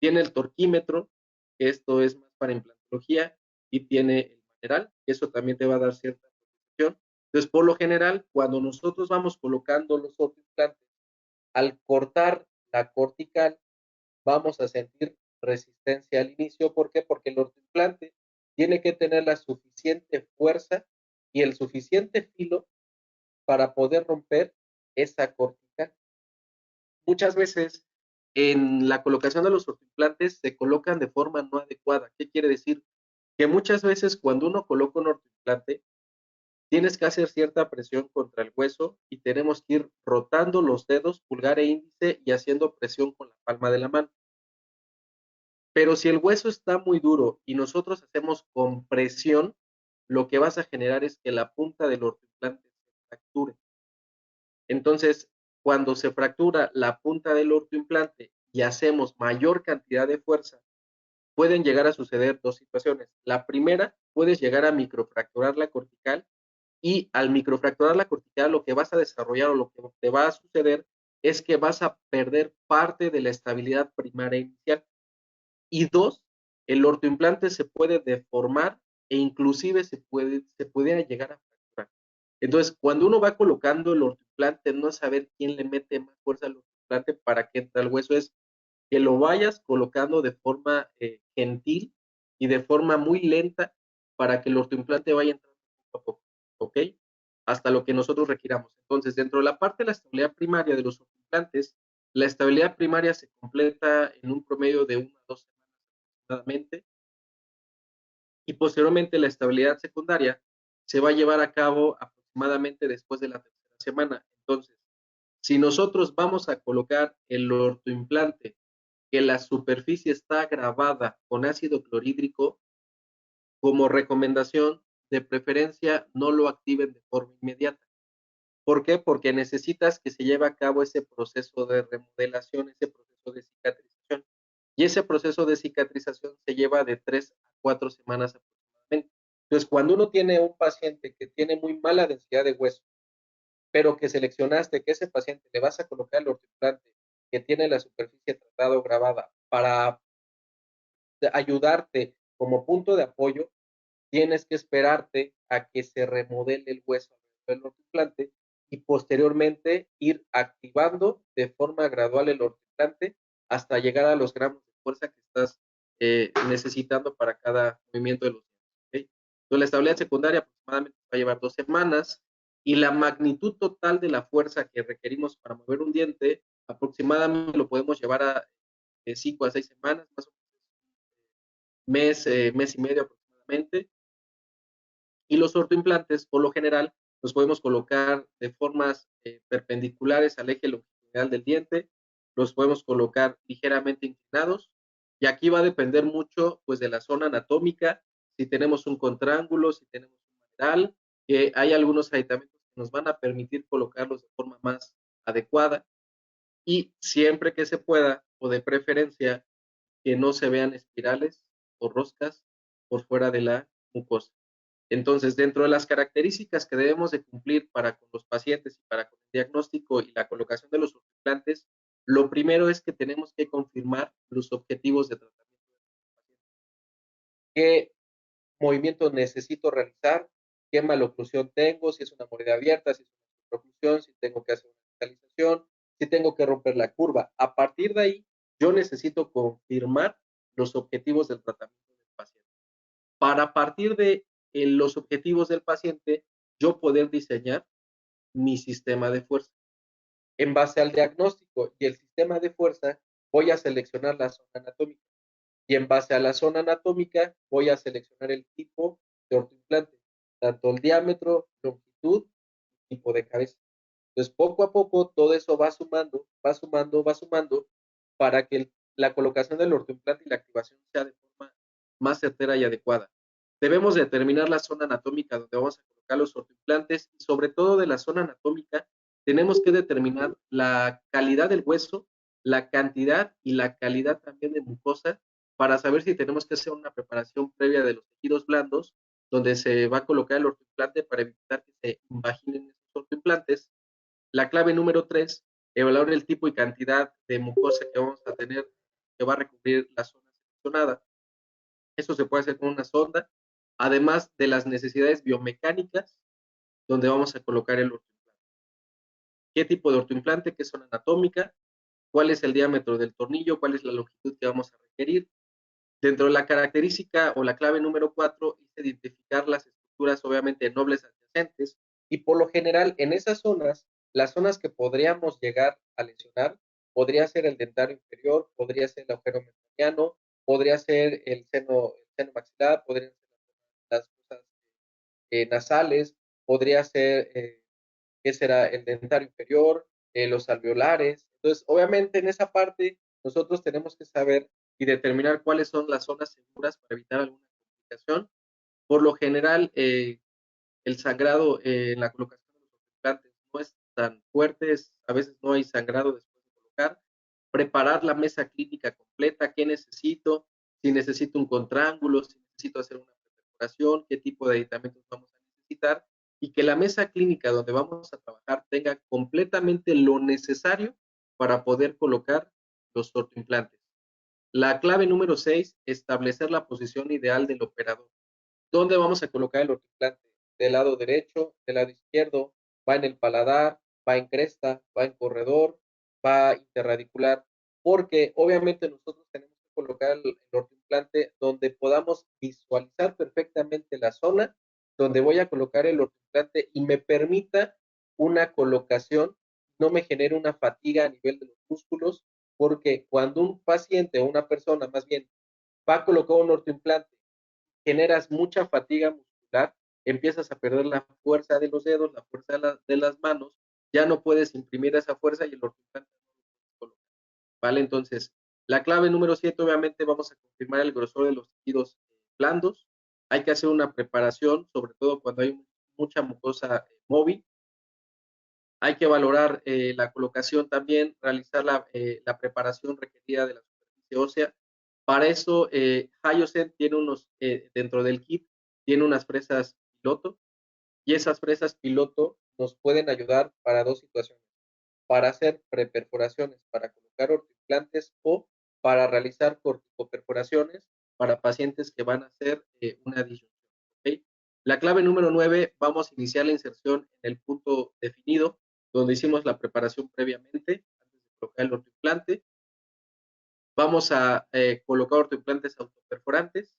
Tiene el torquímetro, que esto es más para implantología, y tiene el maneral, que eso también te va a dar cierta protección. Entonces, por lo general, cuando nosotros vamos colocando los implantes, al cortar la cortical, vamos a sentir resistencia al inicio. ¿Por qué? Porque el ortoimplante tiene que tener la suficiente fuerza y el suficiente filo para poder romper esa cortical. Muchas veces en la colocación de los ortoimplantes se colocan de forma no adecuada. ¿Qué quiere decir? Que muchas veces cuando uno coloca un ortoimplante, tienes que hacer cierta presión contra el hueso y tenemos que ir rotando los dedos, pulgar e índice, y haciendo presión con la palma de la mano. Pero si el hueso está muy duro y nosotros hacemos compresión, lo que vas a generar es que la punta del ortoimplante se fracture. Entonces, cuando se fractura la punta del ortoimplante y hacemos mayor cantidad de fuerza, pueden llegar a suceder dos situaciones. La primera, puedes llegar a microfracturar la cortical, y al microfracturar la cortical lo que vas a desarrollar o lo que te va a suceder es que vas a perder parte de la estabilidad primaria inicial. Y dos, el ortoimplante se puede deformar e inclusive se pudiera llegar a fracturar. Entonces, cuando uno va colocando el ortoimplante, ortoimplante no es saber quién le mete más fuerza al ortoimplante para que entre al hueso, es que lo vayas colocando de forma gentil y de forma muy lenta para que el ortoimplante vaya entrando poco a poco, ¿ok? Hasta lo que nosotros requiramos. Entonces, dentro de la parte de la estabilidad primaria de los ortoimplantes, la estabilidad primaria se completa en un promedio de 1 a 2 semanas aproximadamente, y posteriormente la estabilidad secundaria se va a llevar a cabo aproximadamente después de la tercera semana. Entonces, si nosotros vamos a colocar el ortoimplante que la superficie está grabada con ácido clorhídrico, como recomendación, de preferencia no lo activen de forma inmediata. ¿Por qué? Porque necesitas que se lleve a cabo ese proceso de remodelación, ese proceso de cicatrización. Y ese proceso de cicatrización se lleva de 3 a 4 semanas aproximadamente. Entonces, cuando uno tiene un paciente que tiene muy mala densidad de hueso, pero que seleccionaste que ese paciente le vas a colocar el ortoimplante que tiene la superficie tratada o grabada para ayudarte como punto de apoyo, tienes que esperarte a que se remodele el hueso del ortoimplante y posteriormente ir activando de forma gradual el ortoimplante hasta llegar a los gramos de fuerza que estás necesitando para cada movimiento de los dientes. ¿Okay? Entonces, la estabilidad secundaria aproximadamente va a llevar 2 semanas y la magnitud total de la fuerza que requerimos para mover un diente aproximadamente lo podemos llevar a 5 a 6 semanas, más o menos mes y medio aproximadamente. Y los ortoimplantes, por lo general, los podemos colocar de formas perpendiculares al eje longitudinal del diente, los podemos colocar ligeramente inclinados, y aquí va a depender mucho pues de la zona anatómica, si tenemos un contraángulo, si tenemos un lateral, que hay algunos aditamentos que nos van a permitir colocarlos de forma más adecuada, y siempre que se pueda, o de preferencia, que no se vean espirales o roscas por fuera de la mucosa. Entonces, dentro de las características que debemos de cumplir para con los pacientes y para con el diagnóstico y la colocación de los implantes, lo primero es que tenemos que confirmar los objetivos de tratamiento del paciente. ¿Qué movimiento necesito realizar? ¿Qué maloclusión tengo? Si es una mordida abierta, si es una proclusión, si tengo que hacer una fiscalización, si tengo que romper la curva. A partir de ahí, yo necesito confirmar los objetivos del tratamiento del paciente. Para partir de los objetivos del paciente, yo poder diseñar mi sistema de fuerza. En base al diagnóstico y el sistema de fuerza, voy a seleccionar la zona anatómica. Y en base a la zona anatómica, voy a seleccionar el tipo de ortoimplante, tanto el diámetro, longitud, tipo de cabeza. Entonces, poco a poco, todo eso va sumando, va sumando, va sumando, para que la colocación del ortoimplante y la activación sea de forma más certera y adecuada. Debemos determinar la zona anatómica donde vamos a colocar los ortoimplantes y sobre todo de la zona anatómica tenemos que determinar la calidad del hueso, la cantidad y la calidad también de mucosa para saber si tenemos que hacer una preparación previa de los tejidos blandos donde se va a colocar el ortoimplante para evitar que se invaginen esos ortoimplantes. La clave número 3, evaluar el tipo y cantidad de mucosa que vamos a tener que va a recubrir la zona seleccionada. Eso se puede hacer con una sonda, además de las necesidades biomecánicas donde vamos a colocar el ortoimplante. ¿Qué tipo de ortoimplante? ¿Qué zona anatómica? ¿Cuál es el diámetro del tornillo? ¿Cuál es la longitud que vamos a requerir? Dentro de la característica o la clave número 4 es identificar las estructuras obviamente nobles adyacentes y por lo general en esas zonas, las zonas que podríamos llegar a lesionar, podría ser el dentario inferior, podría ser el agujero meniano, podría ser el seno maxilar, podrían ser las fosas nasales, podría ser, ¿qué será? El dentario inferior, los alveolares. Entonces, obviamente en esa parte nosotros tenemos que saber y determinar cuáles son las zonas seguras para evitar alguna complicación. Por lo general, el sangrado en la colocación de los implantes no es tan fuerte, a veces no hay sangrado después de colocar. Preparar la mesa clínica completa, qué necesito, si necesito un contraángulo, si necesito hacer una perforación, qué tipo de aditamentos vamos a necesitar y que la mesa clínica donde vamos a trabajar tenga completamente lo necesario para poder colocar los ortoimplantes. La clave número 6, establecer la posición ideal del operador. ¿Dónde vamos a colocar el ortoimplante? ¿Del lado derecho, del lado izquierdo? ¿Va en el paladar? va en cresta, va en corredor, va interradicular, porque obviamente nosotros tenemos que colocar el ortoimplante donde podamos visualizar perfectamente la zona donde voy a colocar el ortoimplante y me permita una colocación, no me genere una fatiga a nivel de los músculos, porque cuando un paciente o una persona más bien va a colocar un ortoimplante, generas mucha fatiga muscular, empiezas a perder la fuerza de los dedos, la fuerza de las manos, ya no puedes imprimir esa fuerza y el ortoimplante no lo puedes colocar, ¿vale? Entonces, la clave número 7, obviamente vamos a confirmar el grosor de los tejidos blandos, hay que hacer una preparación, sobre todo cuando hay mucha mucosa móvil, hay que valorar la colocación también, realizar la preparación requerida de la superficie ósea. Para eso, Hyosen tiene dentro del kit, tiene unas fresas piloto, y esas fresas piloto nos pueden ayudar para dos situaciones, para hacer preperforaciones, para colocar ortoimplantes o para realizar corticoperforaciones para pacientes que van a hacer una disyunción. ¿Okay? La clave número 9, vamos a iniciar la inserción en el punto definido, donde hicimos la preparación previamente, antes de colocar el ortoimplante. Vamos a colocar ortoimplantes autoperforantes.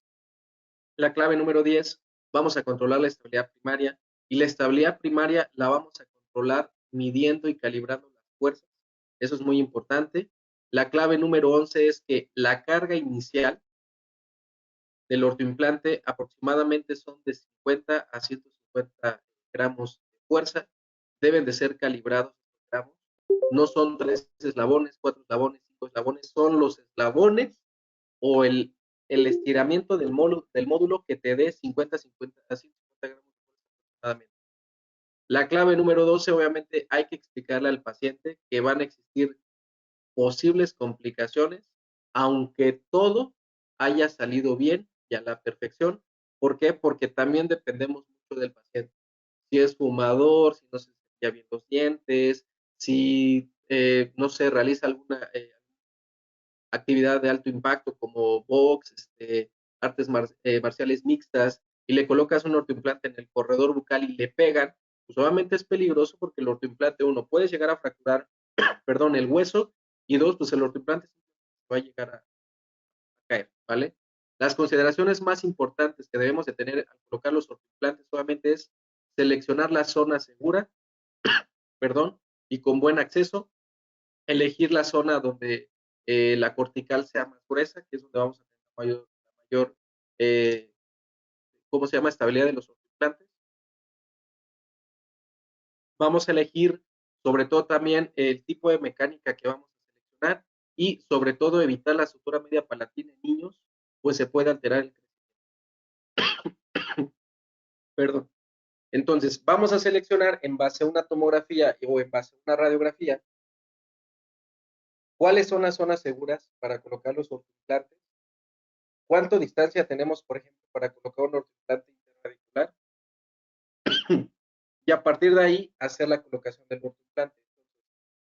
La clave número 10, vamos a controlar la estabilidad primaria, y la estabilidad primaria la vamos a controlar midiendo y calibrando las fuerzas. Eso es muy importante. La clave número 11 es que la carga inicial del ortoimplante aproximadamente son de 50 a 150 gramos de fuerza. Deben de ser calibrados estos gramos. No son 3 eslabones, 4 eslabones, 5 eslabones, son los eslabones o el estiramiento del módulo que te dé 50 a 150 gramos de fuerza aproximadamente. La clave número 12, obviamente, hay que explicarle al paciente que van a existir posibles complicaciones, aunque todo haya salido bien y a la perfección. ¿Por qué? Porque también dependemos mucho del paciente. Si es fumador, si no se cepilla bien los dientes, si, no se realiza alguna actividad de alto impacto como box, artes marciales mixtas, y le colocas un ortoimplante en el corredor bucal y le pegan, pues obviamente es peligroso porque el ortoimplante, uno, puede llegar a fracturar, perdón, el hueso, y dos, pues el ortoimplante va a llegar a caer, ¿vale? Las consideraciones más importantes que debemos de tener al colocar los ortoimplantes solamente es seleccionar la zona segura, perdón, y con buen acceso, elegir la zona donde la cortical sea más gruesa, que es donde vamos a tener la mayor ¿cómo se llama? Estabilidad de los ortoimplantes. Vamos a elegir sobre todo también el tipo de mecánica que vamos a seleccionar y sobre todo evitar la sutura media palatina en niños, pues se puede alterar el crecimiento. Perdón. Entonces, vamos a seleccionar en base a una tomografía o en base a una radiografía cuáles son las zonas seguras para colocar los ortoimplantes, cuánto distancia tenemos, por ejemplo, para colocar un ortoimplante interradicular, y a partir de ahí hacer la colocación del ortoimplante.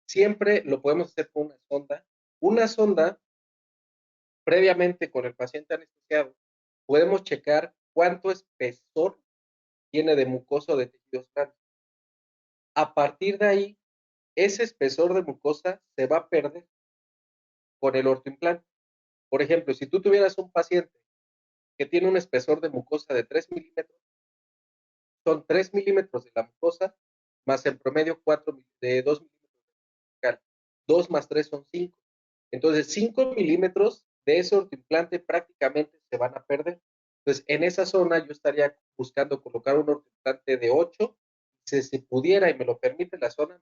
Siempre lo podemos hacer con una sonda. Una sonda, previamente con el paciente anestesiado, podemos checar cuánto espesor tiene de mucosa de tejidos blandos. A partir de ahí, ese espesor de mucosa se va a perder con el ortoimplante. Por ejemplo, si tú tuvieras un paciente que tiene un espesor de mucosa de 3 milímetros, son 3 milímetros de la mucosa, más en promedio 4 de 2 milímetros de vertical. 2 más 3 son 5. Entonces, 5 milímetros de ese ortoimplante prácticamente se van a perder. Entonces, en esa zona yo estaría buscando colocar un ortoimplante de 8. Si pudiera y me lo permite la zona,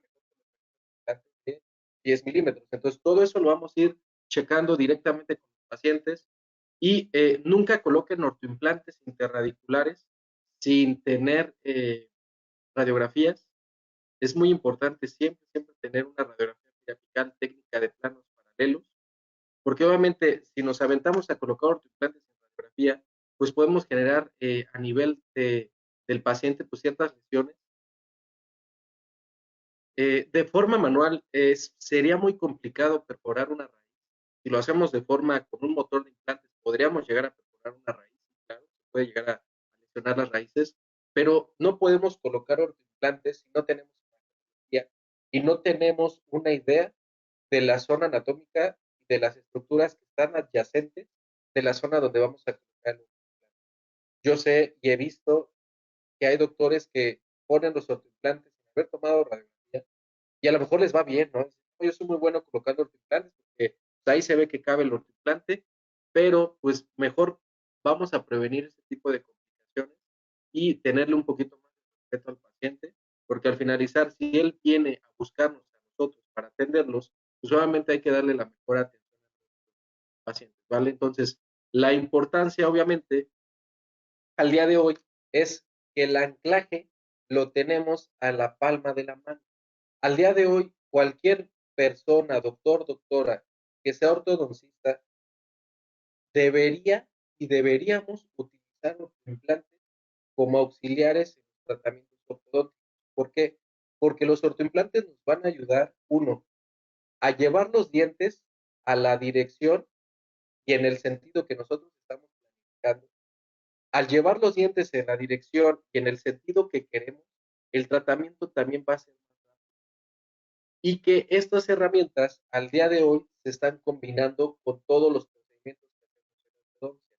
de 10 milímetros. Entonces, todo eso lo vamos a ir checando directamente con los pacientes y nunca coloquen ortoimplantes interradiculares sin tener radiografías. Es muy importante siempre, siempre tener una radiografía periapical técnica de planos paralelos, porque obviamente si nos aventamos a colocar ortoimplantes en radiografía, pues podemos generar a nivel del paciente pues ciertas lesiones. De forma manual sería muy complicado perforar una raíz. Si lo hacemos de forma con un motor de implantes, podríamos llegar a perforar una raíz, claro, se puede llegar a lesionar las raíces, pero no podemos colocar ortoimplantes si no tenemos una radiografía y no tenemos una idea de la zona anatómica y de las estructuras que están adyacentes de la zona donde vamos a colocar el ortoimplante. Yo sé y he visto que hay doctores que ponen los ortoimplantes sin haber tomado radiografía y a lo mejor les va bien, ¿no? Yo soy muy bueno colocando ortoimplantes porque ahí se ve que cabe el ortoimplante, pero pues mejor vamos a prevenir este tipo de complicaciones y tenerle un poquito más de respeto al paciente, porque al finalizar, si él viene a buscarnos a nosotros para atenderlos, pues obviamente hay que darle la mejor atención a los pacientes, ¿vale? Entonces, la importancia, obviamente, al día de hoy es que el anclaje lo tenemos a la palma de la mano. Al día de hoy, cualquier persona, doctor, doctora, que sea ortodoncista, debería y deberíamos utilizar los implantes como auxiliares en los tratamientos ortodónticos. ¿Por qué? Porque los ortoimplantes nos van a ayudar, uno, a llevar los dientes a la dirección y en el sentido que nosotros estamos planificando. Al llevar los dientes en la dirección y en el sentido que queremos, el tratamiento también va a ser más rápido. Y que estas herramientas al día de hoy se están combinando con todos los procedimientos que hacemos en ortodoncia.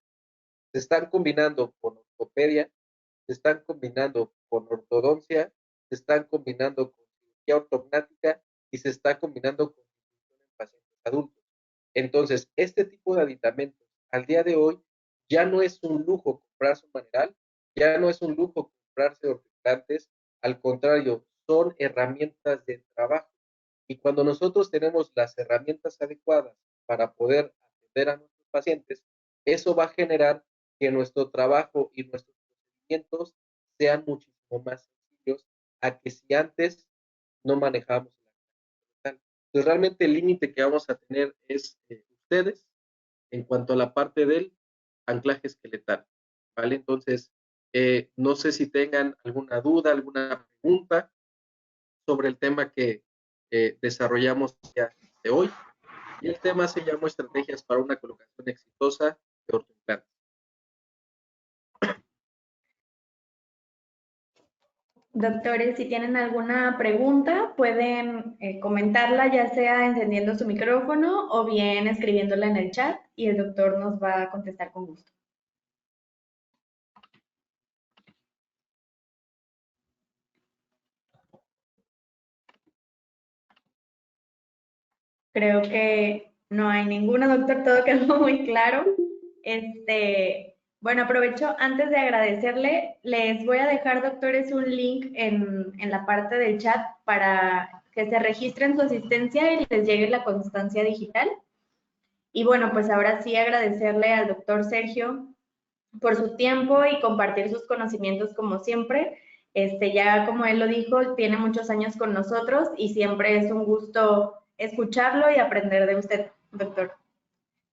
Se están combinando con ortopedia, se están combinando con ortodoncia, se están combinando con cirugía ortognática y se está combinando con nutrición en pacientes adultos. Entonces, este tipo de aditamentos al día de hoy ya no es un lujo comprarse un maneral, ya no es un lujo comprarse ortoimplantes, al contrario, son herramientas de trabajo. Y cuando nosotros tenemos las herramientas adecuadas para poder atender a nuestros pacientes, eso va a generar que nuestro trabajo y nuestros procedimientos sean muchísimo más sencillos a que si antes no manejamos la capital. Entonces, realmente el límite que vamos a tener es ustedes en cuanto a la parte del anclaje esqueletal, ¿vale? Entonces, no sé si tengan alguna duda, alguna pregunta sobre el tema que desarrollamos ya de hoy. Y el tema se llama Estrategias para una colocación exitosa de ortoimplantes. Doctores, si tienen alguna pregunta, pueden comentarla ya sea encendiendo su micrófono o bien escribiéndola en el chat y el doctor nos va a contestar con gusto. Creo que no hay ninguna, doctor, todo quedó muy claro. Bueno, aprovecho antes de agradecerle, les voy a dejar, doctores, un link en la parte del chat para que se registren su asistencia y les llegue la constancia digital. Y bueno, pues ahora sí agradecerle al doctor Sergio por su tiempo y compartir sus conocimientos como siempre. Ya como él lo dijo, tiene muchos años con nosotros y siempre es un gusto escucharlo y aprender de usted, doctor.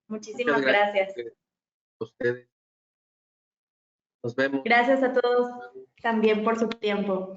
Muchas Muchísimas gracias gracias. a ustedes. Nos vemos. Gracias a todos también por su tiempo.